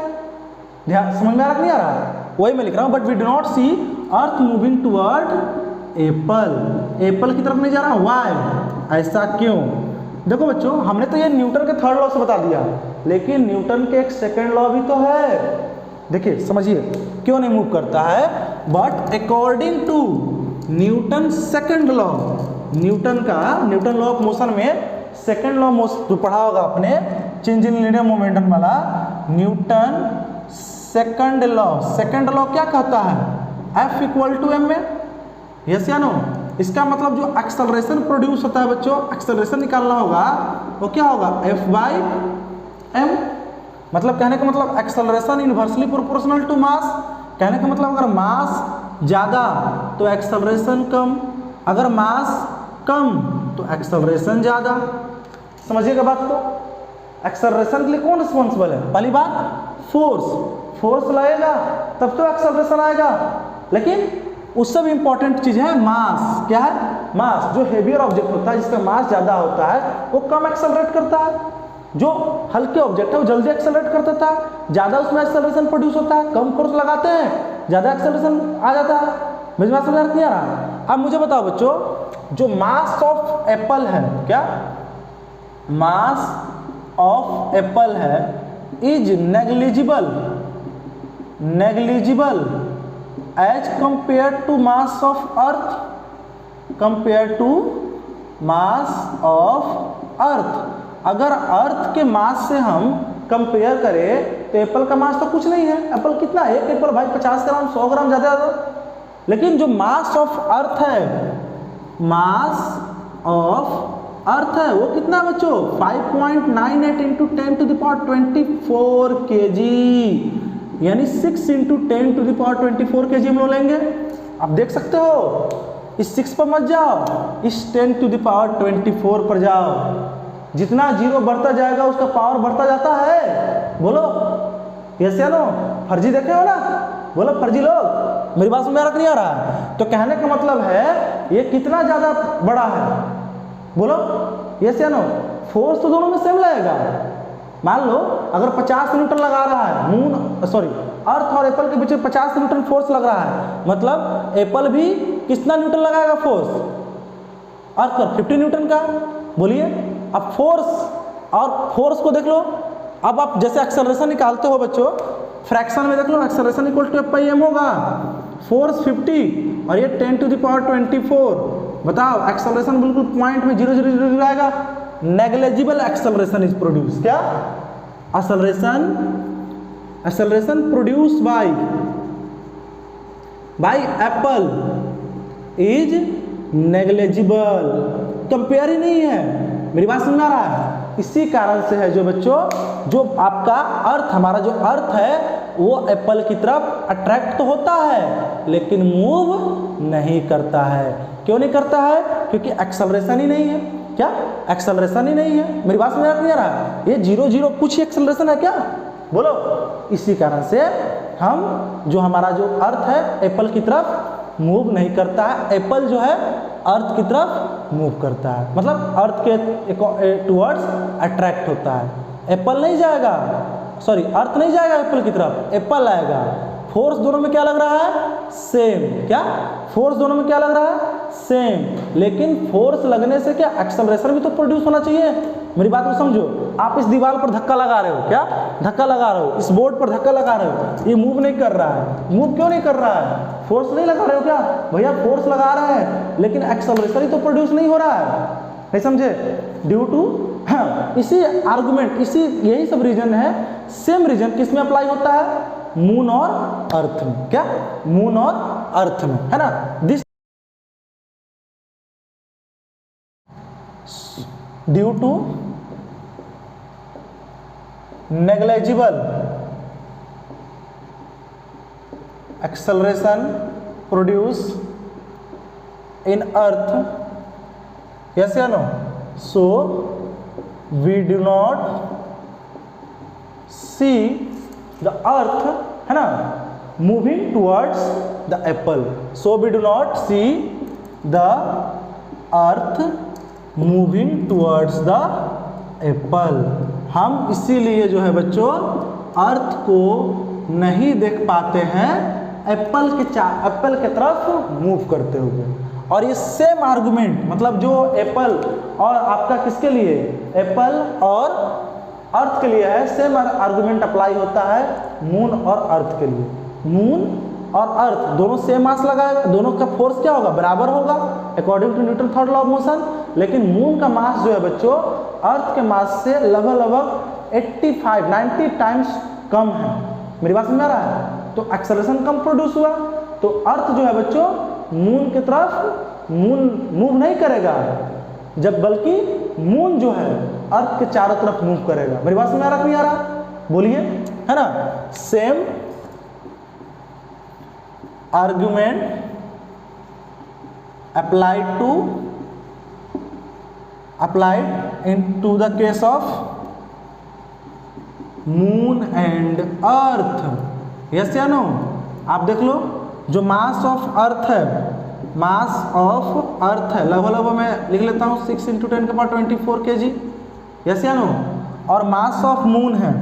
ध्यान समझ में आ रहा नहीं आ रहा है, वही मैं लिख रहा हूँ। But we do not see earth moving toward apple, apple की तरफ नहीं जा रहा, वाई, ऐसा क्यों। देखो बच्चों, हमने तो ये न्यूटन के थर्ड लॉ से बता दिया, लेकिन न्यूटन के एक सेकंड लॉ भी तो है। देखिए समझिए क्यों नहीं मूव करता है। But according to Newton second law, Newton law of motion में सेकंड लॉ जो पढ़ा होगा आपने, चेंज इन लीनियर मोमेंटम वाला, न्यूटन सेकंड लॉ क्या कहता है, F इक्वल टू एम में, यस या नो। इसका मतलब जो एक्सेलरेशन प्रोड्यूस होता है बच्चों, एक्सेलरेशन निकालना होगा, वो क्या होगा, F बाई एम। मतलब कहने का मतलब acceleration inversely proportional to mass. कहने का मतलब अगर मास ज़्यादा तो एक्सेलरेशन कम, अगर मास कम तो एक्सेलरेशन ज़्यादा। समझिएगा बात। तो एक्सेलरेशन के लिए कौन रिस्पॉन्सिबल है, पहली बात फोर्स लगेगा तब तो एक्सेलरेशन आएगा। लेकिन उससे भी इंपॉर्टेंट चीज़ है मास। क्या है, मास। जो हेवियर ऑब्जेक्ट होता है, जिसका मास ज़्यादा होता है, वो कम एक्सेलरेट करता है। जो हल्के ऑब्जेक्ट है वो जल्दी एक्सेलरेट कर देता है, ज़्यादा उसमें एक्सेलरेशन प्रोड्यूस होता है। कम फोर्स लगाते हैं, ज़्यादा एक्सेलरेशन आ जाता है। मुझे बात समझ नहीं आ रहा। अब मुझे बताओ बच्चों, जो मास ऑफ एप्पल है, क्या मास ऑफ एप्पल है, is negligible as compare to mass of earth, compare to mass of earth. अगर अर्थ के मास से हम कंपेयर करें तो एप्पल का मास तो कुछ नहीं है। एप्पल कितना है, एक एप्पल भाई 50 ग्राम 100 ग्राम ज़्यादा ज़्यादा। लेकिन जो मास ऑफ अर्थ है, मास ऑफ अर्थ है वो कितना बच्चों, 5.98 into 10 to the power 24 kg, यानी 6 into 10 to the power 24 kg हम लोग लेंगे। आप देख सकते हो, इस 6 पर मत जाओ, इस 10 टू द पावर 24 पर जाओ। जितना जीरो बढ़ता जाएगा उसका पावर बढ़ता जाता है। बोलो यस या नो, फर्जी देखे हो ना, बोलो फर्जी लोग, मेरी बात समझ नहीं आ रहा है। तो कहने का मतलब है ये कितना ज़्यादा बड़ा है, बोलो यस या नो। फोर्स तो दोनों में सेम लगेगा। मान लो अगर 50 न्यूटन लगा रहा है अर्थ और एप्पल के बीच में 50 न्यूटन फोर्स लग रहा है, मतलब एप्पल भी कितना न्यूटन लगाएगा फोर्स, अर्थ पर 50 न्यूटन का। बोलिए अब फोर्स को देख लो। अब आप जैसे एक्सेलरेशन निकालते हो बच्चों, फ्रैक्शन में देख लो, एक्सेलरेशन इक्वल टू F/m होगा, फोर्स 50 और ये 10 टू द पावर 24। बताओ एक्सेलरेशन बिल्कुल पॉइंट में 0.000 आएगा। नेग्लिजिबल एक्सेलरेशन इज प्रोड्यूस, क्या acceleration produce by apple is negligible, compare ही नहीं है। मेरी बात समझ आ रहा है। इसी कारण से है जो बच्चों, जो आपका अर्थ, हमारा जो अर्थ है वो एप्पल की तरफ अट्रैक्ट तो होता है लेकिन मूव नहीं करता है। क्यों नहीं करता है, क्योंकि एक्सेलरेशन ही नहीं है। क्या एक्सेलरेशन ही नहीं है, मेरी बात समझ नहीं आ रहा। ये 0 कुछ ही एक्सेलरेशन है क्या, बोलो। इसी कारण से हम जो हमारा जो अर्थ है एप्पल की तरफ मूव नहीं करता है, एप्पल जो है अर्थ की तरफ मूव करता है, मतलब अर्थ के टुवर्ड्स अट्रैक्ट होता है। एप्पल नहीं जाएगा, अर्थ नहीं जाएगा एप्पल की तरफ, एप्पल आएगा। फोर्स दोनों में क्या लग रहा है, सेम। क्या फोर्स दोनों में क्या लग रहा है, सेम। लेकिन फोर्स लगने से क्या एक्सेलरेशन भी तो प्रोड्यूस होना चाहिए। मेरी बात को समझो। आप इस दीवार पर धक्का लगा रहे हो, क्या धक्का लगा रहे हो, इस बोर्ड पर धक्का लगा रहे हो, ये मूव नहीं कर रहा है। मूव क्यों नहीं कर रहा है, फोर्स नहीं लगा रहे हो क्या भैया, फोर्स लगा रहे हैं लेकिन एक्सेलरेशन ही तो प्रोड्यूस नहीं हो रहा है, नहीं समझे। ड्यू टू इसी आर्गुमेंट, यही सब रीजन है। सेम रीजन किस में अप्लाई होता है, मून और अर्थ में। क्या मून और अर्थ में, है due to negligible acceleration produce in earth, yes या no, so we do not see the earth, है ना, moving towards the apple, so we do not see the earth moving towards the apple. हम इसीलिए जो है बच्चों अर्थ को नहीं देख पाते हैं एप्पल के तरफ मूव करते हुए। और ये सेम आर्गुमेंट, मतलब जो एप्पल और आपका किसके लिए, एप्पल और अर्थ के लिए है, सेम आर्गुमेंट अप्लाई होता है मून और अर्थ के लिए। मून और अर्थ दोनों सेम मास लगाएगा, दोनों का फोर्स क्या होगा, बराबर होगा according to Newton third law of motion. लेकिन मून का मास जो है बच्चों अर्थ के मास से लगभग 85-90 टाइम्स कम है। मेरी बात समझ आ रहा है? तो एक्सेलरेशन कम प्रोड्यूस हुआ, तो अर्थ जो है बच्चों मून की तरफ मूव नहीं करेगा, जब बल्कि मून जो है अर्थ के चारों तरफ मूव करेगा। मेरी बात समझ आ रहा, नहीं आ रहा? बोलिए, है ना। Same argument applied into the case of moon and earth, yes या नो। आप देख लो, जो मास ऑफ अर्थ है, मास ऑफ अर्थ है लगभग मैं लिख लेता हूँ 6 × 10⁻24 kg, यस या नो। और मास ऑफ मून है,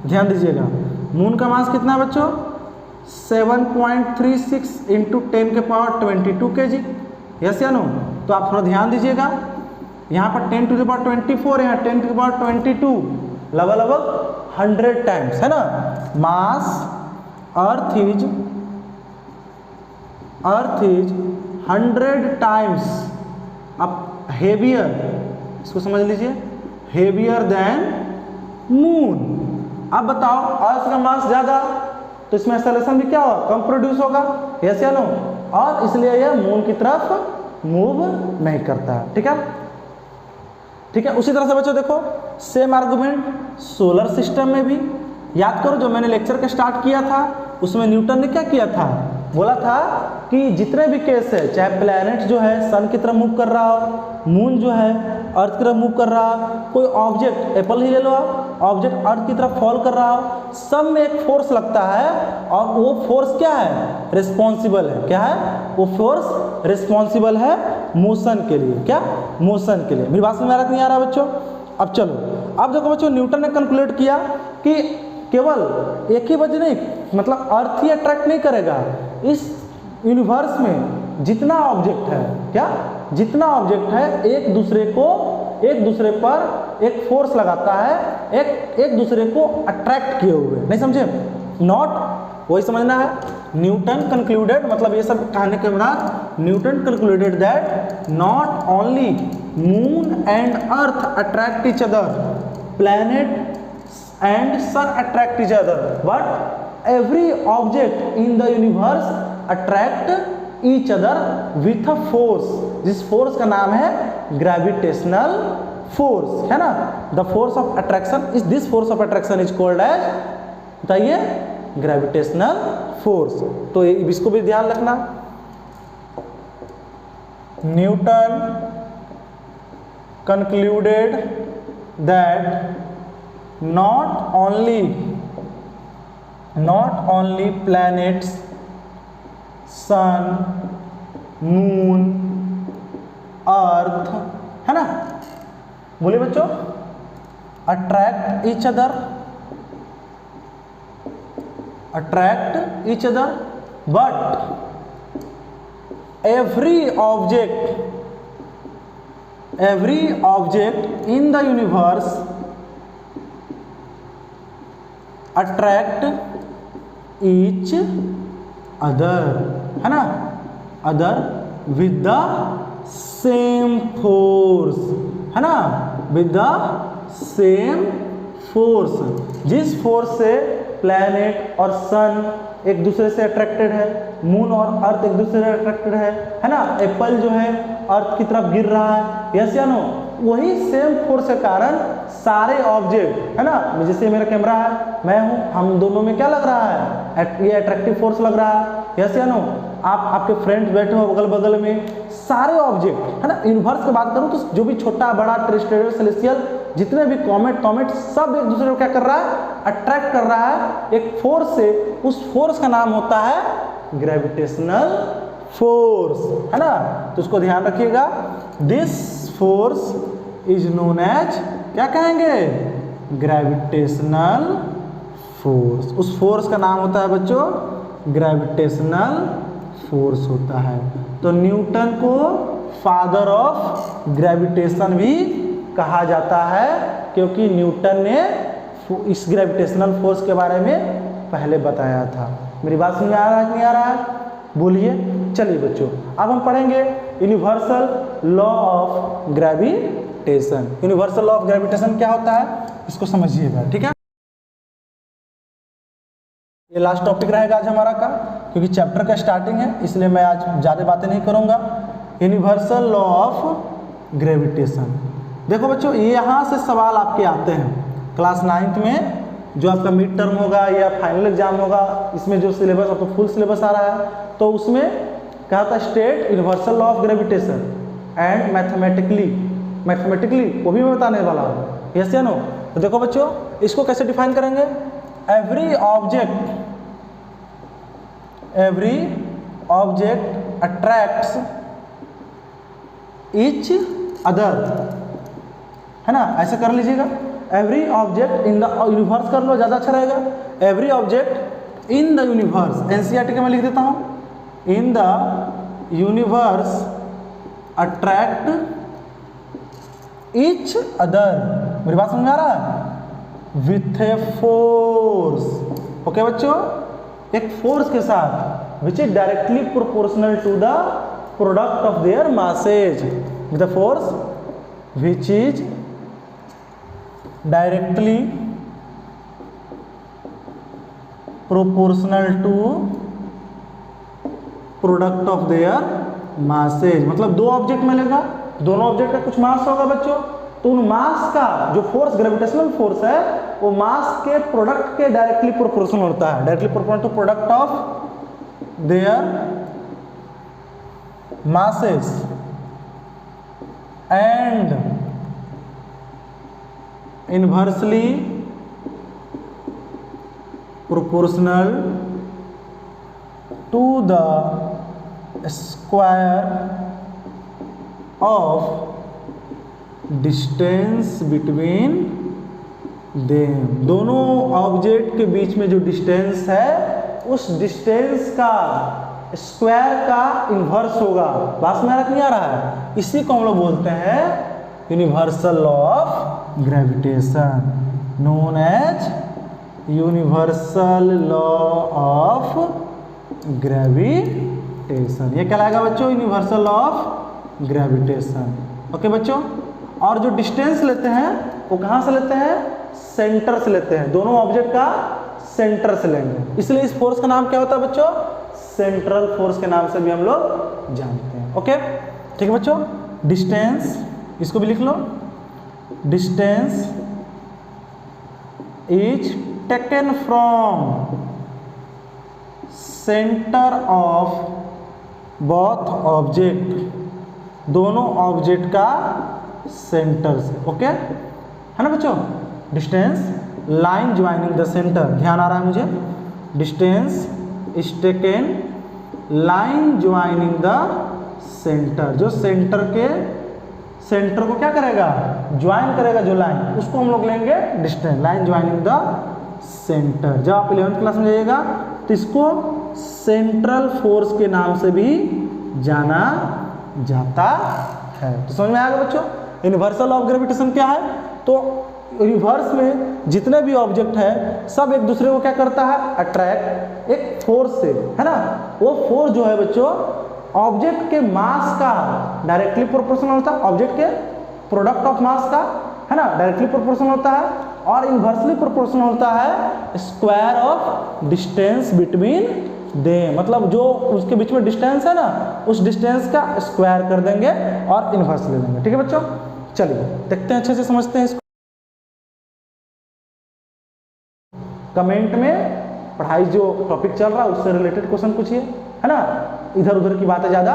ध्यान दीजिएगा, मून का मास कितना है बच्चों, 7.36 × 10⁻22 kg, यस या नो। तो आप थोड़ा ध्यान दीजिएगा, यहाँ पर 10⁻24, यहाँ 10⁻22, लगभग 100 टाइम्स, है ना। मास अर्थ इज 100 टाइम्स अब हेवियर, इसको समझ लीजिए, हेवियर देन मून। अब बताओ अर्थ का मास ज़्यादा, तो इसमें एक्सेलरेशन भी क्या होगा, कम प्रोड्यूस होगा, यस या नो। और इसलिए यह मून की तरफ मूव नहीं करता, ठीक है, ठीक है। उसी तरह से बच्चों देखो सेम आर्गुमेंट सोलर सिस्टम में भी याद करो, जो मैंने लेक्चर का स्टार्ट किया था उसमें न्यूटन ने क्या किया था, बोला था कि जितने भी केस है, चाहे प्लैनेट जो है सन की तरफ मूव कर रहा हो, मून जो है अर्थ की तरफ मूव कर रहा हो, कोई ऑब्जेक्ट एप्पल ही ले लो आप, ऑब्जेक्ट अर्थ की तरफ फॉल कर रहा हो, सब में एक फोर्स लगता है और वो फोर्स क्या है, रिस्पॉन्सिबल है। क्या है वो फोर्स, रिस्पॉन्सिबल है मोशन के लिए। क्या, मोशन के लिए। मेरी बात समझ आ रहा नहीं आ रहा बच्चों? अब चलो, अब देखो बच्चों न्यूटन ने कैलकुलेट किया कि केवल एक ही वजह नहीं, मतलब अर्थ ही अट्रैक्ट नहीं करेगा, इस यूनिवर्स में जितना ऑब्जेक्ट है, क्या जितना ऑब्जेक्ट है एक दूसरे पर एक फोर्स लगाता है, एक दूसरे को अट्रैक्ट किए हुए, नहीं समझे? नॉट, वही समझना है। न्यूटन कंक्लूडेड, मतलब ये सब कहने के बाद Newton concluded that not only moon and earth attract each other, planet and sun attract each other, but every object in the universe attract each other with a force. जिस force का नाम है ग्रेविटेशनल फोर्स, है ना। the force of attraction is, this force of attraction is called as, बताइए, gravitational force. तो इसको भी ध्यान रखना। Newton concluded that not only planets, sun, moon, earth, है ना, बोलिए बच्चों, attract each other, but every object in the universe attract each other, है ना, other with the same force, है ना, विद द सेम फोर्स। जिस फोर्स से प्लैनेट और सन एक दूसरे से अट्रैक्टेड है, मून और अर्थ एक दूसरे से अट्रैक्टेड है ना। एप्पल जो है अर्थ की तरफ गिर रहा है, यस या नो, वही सेम फोर्स के कारण सारे ऑब्जेक्ट, है ना, जैसे मेरा कैमरा है, मैं हूं, हम दोनों में क्या लग रहा है, ये अट्रैक्टिव फोर्स लग रहा है, यस या नो। आपके फ्रेंड्स बैठे हो अगल बगल में, सारे ऑब्जेक्ट, है ना, यूनिवर्स की बात करूं तो जो भी छोटा बड़ा टेरेस्ट्रियल सेलेस्टियल जितने भी कॉमेट सब एक दूसरे को क्या कर रहा है, अट्रैक्ट कर रहा है एक फोर्स से। उस फोर्स का नाम होता है ग्रेविटेशनल फोर्स, है ना। तो उसको ध्यान रखिएगा, this force is known as, क्या कहेंगे, ग्रेविटेशनल फोर्स। उस फोर्स का नाम होता है बच्चों ग्रेविटेशनल फोर्स होता है। तो न्यूटन को फादर ऑफ ग्रेविटेशन भी कहा जाता है, क्योंकि न्यूटन ने इस ग्रेविटेशनल फोर्स के बारे में पहले बताया था। मेरी बात समझ में आ रहा है कि नहीं आ रहा है, बोलिए। चलिए बच्चों, अब हम पढ़ेंगे universal law of gravitation. Universal law of gravitation क्या होता है, इसको समझिएगा, ठीक है। ये लास्ट टॉपिक रहेगा आज हमारा का, क्योंकि चैप्टर का स्टार्टिंग है, इसलिए मैं आज ज़्यादा बातें नहीं करूँगा। यूनिवर्सल लॉ ऑफ ग्रेविटेशन, देखो बच्चों, ये यहाँ से सवाल आपके आते हैं क्लास 9th में, जो आपका मिड टर्म होगा या फाइनल एग्जाम होगा, इसमें जो सिलेबस अब तो फुल सिलेबस आ रहा है, तो उसमें कहा था state universal law of gravitation and mathematically वो भी मैं बताने वाला हूँ, यस या नो। तो देखो बच्चों, इसको कैसे डिफाइन करेंगे, every object attracts each other, है ना, ऐसे कर लीजिएगा। Every object in the universe कर लो, ज़्यादा अच्छा रहेगा। Every object in the universe, NCERT के मैं लिख देता हूँ, in the universe attract each other. मेरी बात समझ में आ रहा है, विथ ए फोर्स, ओके बच्चों, एक फोर्स के साथ, which is directly proportional to the product of their masses, with the force which is directly proportional to product of their masses. मतलब दो ऑब्जेक्ट मिलेगा, दोनों ऑब्जेक्ट का कुछ मास होगा बच्चों, तो उन मास का जो फोर्स ग्रेविटेशनल फोर्स है वो मास के प्रोडक्ट के डायरेक्टली प्रोपोर्शनल होता है, directly proportional to product of their masses and inversely proportional to the square of distance between them. दोनों ऑब्जेक्ट के बीच में जो डिस्टेंस है, उस डिस्टेंस का स्क्वायर का इन्वर्स होगा। बात में नहीं आ रहा है, इसी को हम लोग बोलते हैं universal law of gravitation, known as universal law of gravitation. ये कहलाएगा बच्चों universal law of gravitation, okay बच्चों। और जो डिस्टेंस लेते हैं वो कहाँ से लेते हैं, सेंटर से लेते हैं, दोनों ऑब्जेक्ट का सेंटर से लेंगे, इसलिए इस फोर्स का नाम क्या होता है बच्चों, सेंट्रल फोर्स के नाम से भी हम लोग जानते हैं, ओके ठीक है बच्चों। डिस्टेंस, इसको भी लिख लो, distance is taken from centre of both object, दोनों ऑब्जेक्ट का सेंटर से, ओके है ना बच्चों। Distance line joining the centre, ध्यान आ रहा है मुझे, distance is taken line joining the centre, जो सेंटर के सेंटर को क्या करेगा, ज्वाइन करेगा, जो लाइन, उसको हम लोग लेंगे distance, line joining the centre. जब आप 11th क्लास में जाइएगा तो इसको सेंट्रल फोर्स के नाम से भी जाना जाता है। तो समझ में आएगा बच्चों, यूनिवर्सल ऑफ ग्रेविटेशन क्या है। तो यूनिवर्स में जितने भी ऑब्जेक्ट है सब एक दूसरे को क्या करता है, अट्रैक्ट एक फोर्स से, है ना। वो फोर्स जो है बच्चों ऑब्जेक्ट के मास का डायरेक्टली प्रोपोर्शनल होता है, ऑब्जेक्ट के प्रोडक्ट ऑफ मास का, है ना, डायरेक्टली प्रोपोर्शनल होता है, और इन्वर्सली प्रोपोर्शनल होता है स्क्वायर ऑफ डिस्टेंस बिटवीन दे, मतलब जो उसके बीच में डिस्टेंस है ना, उस डिस्टेंस का स्क्वायर कर देंगे और इन्वर्स ले लेंगे, ठीक है बच्चों। चलिए देखते हैं, अच्छे से समझते हैं इसको। कमेंट में पढ़ाई जो टॉपिक चल रहा है उससे रिलेटेड क्वेश्चन पूछिए, है ना, इधर उधर की बातें ज़्यादा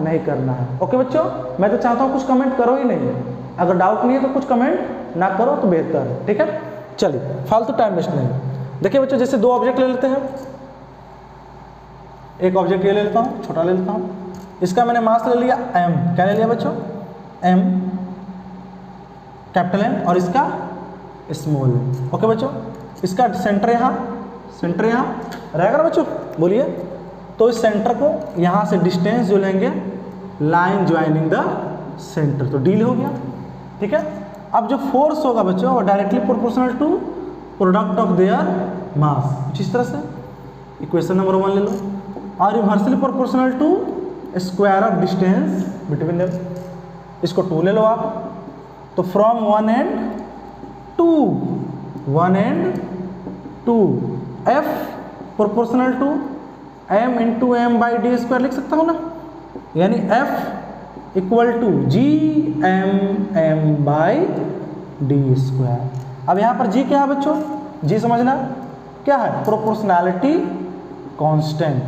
नहीं करना है। ओके बच्चों, मैं तो चाहता हूँ कुछ कमेंट करो ही नहीं, अगर डाउट नहीं है तो कुछ कमेंट ना करो तो बेहतर है, ठीक है। चलिए फालतू टाइम वेस्ट नहीं। देखिए बच्चों, जैसे दो ऑब्जेक्ट ले लेते हैं, एक ऑब्जेक्ट ये ले लेता हूँ, छोटा ले लेता हूँ, इसका मैंने मास ले लिया m, क्या ले लिया बच्चों, m, कैपिटल M, और इसका स्मॉल। ओके बच्चों, इसका सेंटर यहाँ रहेगा ना बच्चों, बोलिए। तो इस सेंटर को यहाँ से डिस्टेंस जो लेंगे, लाइन ज्वाइनिंग द सेंटर, तो डील हो गया, ठीक है। अब जो फोर्स होगा बच्चों वो directly proportional to product of their mass, कुछ इस तरह से इक्वेशन नंबर 1 ले लो, और inversely proportional to square of distance between them, इसको 2 ले लो आप। तो from one and two F proportional to m into m by d square लिख सकता हूँ ना, यानी f equal to G m by d square. अब यहाँ पर g क्या है बच्चों, g समझना क्या है, प्रोपोर्शनैलिटी कांस्टेंट,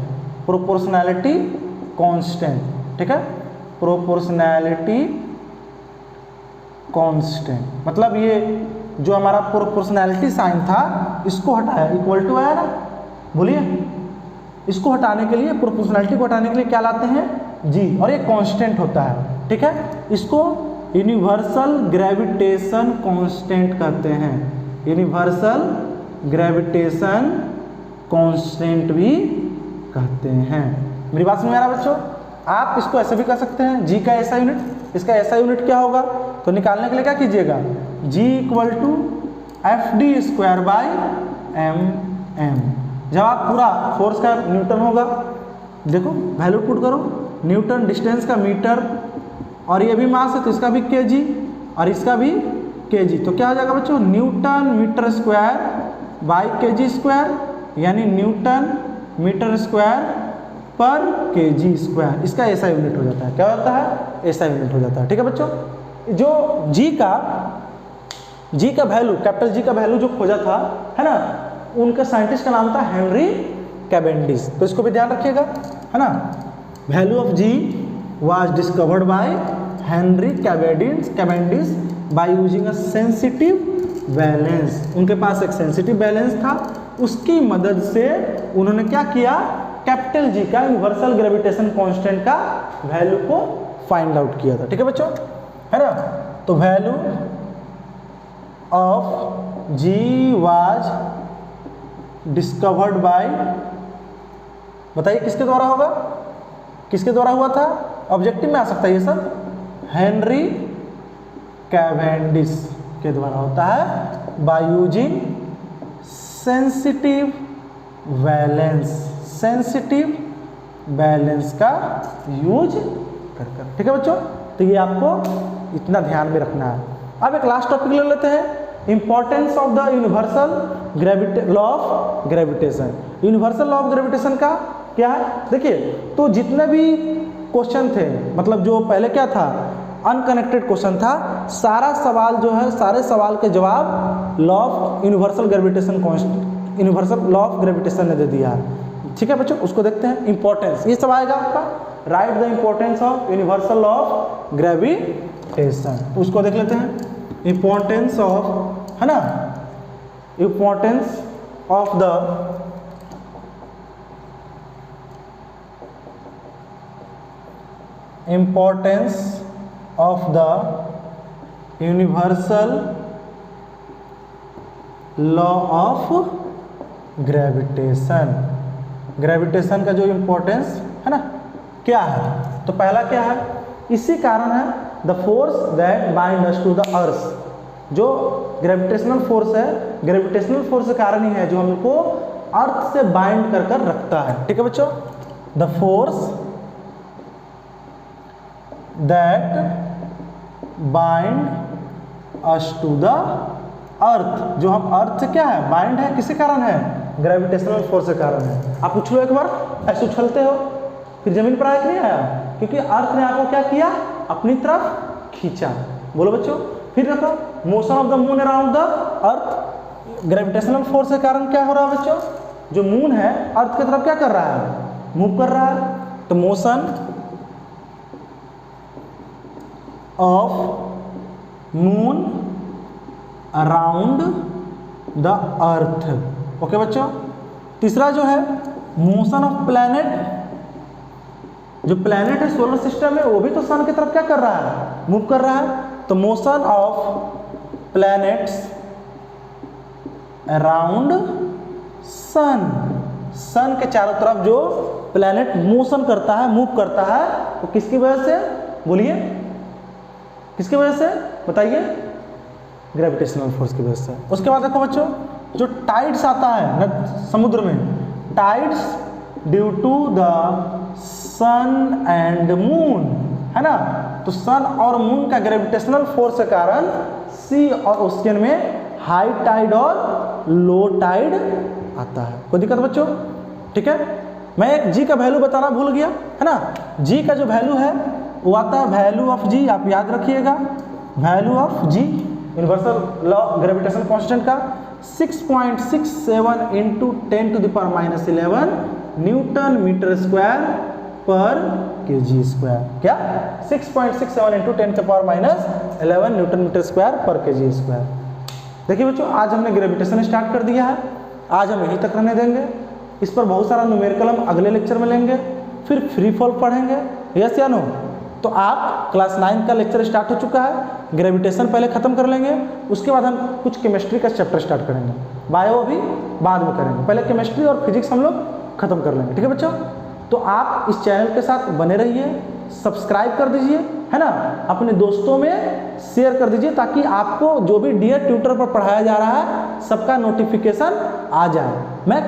ठीक है, प्रोपोर्शनैलिटी कांस्टेंट, मतलब ये जो हमारा प्रोपोर्शनैलिटी साइन था इसको हटाया, इक्वल टू आया ना, बोलिए। इसको हटाने के लिए, प्रोपोर्शनैलिटी को हटाने के लिए क्या लाते हैं, जी, और ये कांस्टेंट होता है, ठीक है। इसको यूनिवर्सल ग्रेविटेशन कांस्टेंट कहते हैं, यूनिवर्सल ग्रेविटेशन कांस्टेंट भी कहते हैं। मेरी बात समझ में आ रहा है बच्चों। आप इसको ऐसे भी कर सकते हैं, जी का ऐसा यूनिट, इसका ऐसा यूनिट क्या होगा, तो निकालने के लिए क्या कीजिएगा, G equal to F D square by M. जब आप पूरा फोर्स का न्यूटन होगा, देखो वैल्यू पुट करो, न्यूटन, डिस्टेंस का मीटर, और ये भी मास है तो इसका भी केजी और इसका भी केजी, तो क्या हो जाएगा बच्चों, Newton metre square by kg square, यानी न्यूटन मीटर स्क्वायर पर केजी स्क्वायर। इसका ऐसा यूनिट हो जाता है, क्या होता है, ऐसा यूनिट हो जाता है, ठीक है बच्चों। जो जी का वैल्यू, कैपिटल जी का वैल्यू जो खोजा था, है ना, उनका साइंटिस्ट का नाम था हेनरी कैवेंडिश, तो इसको भी ध्यान रखिएगा, है ना। Value of G was discovered by Henry Cavendish by using a sensitive balance. उनके पास एक सेंसिटिव बैलेंस था, उसकी मदद से उन्होंने क्या किया, कैपिटल जी का यूनिवर्सल ग्रेविटेशन कांस्टेंट का वैल्यू को फाइंड आउट किया था, ठीक है बच्चों, है ना। तो value of G was discovered by, बताइए किसके द्वारा होगा, किसके द्वारा हुआ था, ऑब्जेक्टिव में आ सकता है ये सब, हेनरी कैवेंडिश के द्वारा होता है, बाय यूजिंग सेंसिटिव बैलेंस का यूज कर, ठीक है बच्चों। तो ये आपको इतना ध्यान में रखना है। अब एक लास्ट टॉपिक ले लेते हैं, importance of the universal law of gravitation. Universal law of gravitation का क्या है, देखिए, तो जितने भी क्वेश्चन थे, मतलब जो पहले क्या था, अनकनेक्टेड क्वेश्चन था, सारा सवाल जो है, सारे सवाल के जवाब law of universal law of gravitation ने दे दिया है, ठीक है बच्चों। उसको देखते हैं, इंपॉर्टेंस, ये सब आएगा आपका, right the importance of universal law of gravitation, उसको देख लेते हैं। इंपॉर्टेंस ऑफ, है ना, importance of the universal law of gravitation का जो इंपॉर्टेंस है ना, क्या है, तो पहला क्या है, इसी कारण है, the force that bind us to the earth, जो ग्रेविटेशनल फोर्स है, ग्रेविटेशनल फोर्स के कारण ही है जो हमको अर्थ से बाइंड कर रखता है, ठीक है बच्चों। The force that bind us to the earth, जो हम अर्थ से क्या है, बाइंड है, किसी कारण है, ग्रेविटेशनल फोर्स के कारण है। आप उछलो एक बार, ऐसे उछलते हो, फिर जमीन पर आया कि नहीं आया, क्योंकि अर्थ ने आपको क्या किया, अपनी तरफ खींचा, बोलो बच्चों। फिर देखो motion of the moon around the earth, gravitational force के कारण क्या हो रहा है बच्चों, जो मून है अर्थ की तरफ क्या कर रहा है, मूव कर रहा है। तो motion of moon around the earth, okay बच्चों। तीसरा जो है मोशन ऑफ प्लैनेट, जो प्लैनेट है सोलर सिस्टम में वो भी तो सन की तरफ क्या कर रहा है, मूव कर रहा है। तो motion of planets around sun, sun के चारों तरफ जो प्लैनेट मोशन करता है, मूव करता है, वो किसकी वजह से, बोलिए किसकी वजह से बताइए, ग्रेविटेशनल फोर्स की वजह से। उसके बाद देखो बच्चों जो टाइड्स आता है समुद्र में, tides due to the sun and moon, है ना। तो सन और मून का ग्रेविटेशनल फोर्स के कारण सी और ओशियन में हाई टाइड और लो टाइड आता है। कोई दिक्कत बच्चों, ठीक है। मैं एक जी का वैल्यू बताना भूल गया, है ना। जी का जो वैल्यू है वो आता है वैल्यू ऑफ जी, आप याद रखिएगा, value of G universal law gravitation constant का 6.67 इंटू 10⁻⁻11 न्यूटन मीटर स्क्वायर पर केजी स्क्वायर। क्या 6.67 इंटू 10⁻⁻11 न्यूटन मीटर स्क्वायर पर केजी स्क्वायर। देखिए बच्चों आज हमने ग्रेविटेशन स्टार्ट कर दिया है, आज हम यहीं तक रहने देंगे। इस पर बहुत सारा न्यूमेरिकल हम अगले लेक्चर में लेंगे, फिर फ्री फॉल पढ़ेंगे, यस या नो। तो आप क्लास 9 का लेक्चर स्टार्ट हो चुका है, ग्रेविटेशन पहले ख़त्म कर लेंगे, उसके बाद हम कुछ केमिस्ट्री का चैप्टर स्टार्ट करेंगे, बायो अभी बाद में करेंगे, पहले केमिस्ट्री और फिजिक्स हम लोग खत्म कर लेंगे, ठीक है बच्चों। तो आप इस चैनल के साथ बने रहिए, सब्सक्राइब कर दीजिए, है ना, अपने दोस्तों में शेयर कर दीजिए ताकि आपको जो भी डियर ट्यूटर पर पढ़ाया जा रहा है सबका नोटिफिकेशन आ जाए। मैं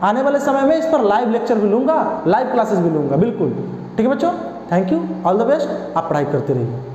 आने वाले समय में इस पर लाइव लेक्चर भी लूँगा, लाइव क्लासेस भी लूँगा, बिल्कुल, ठीक है बच्चों। Thank you, all the best, आप पढ़ाई करते रहिए।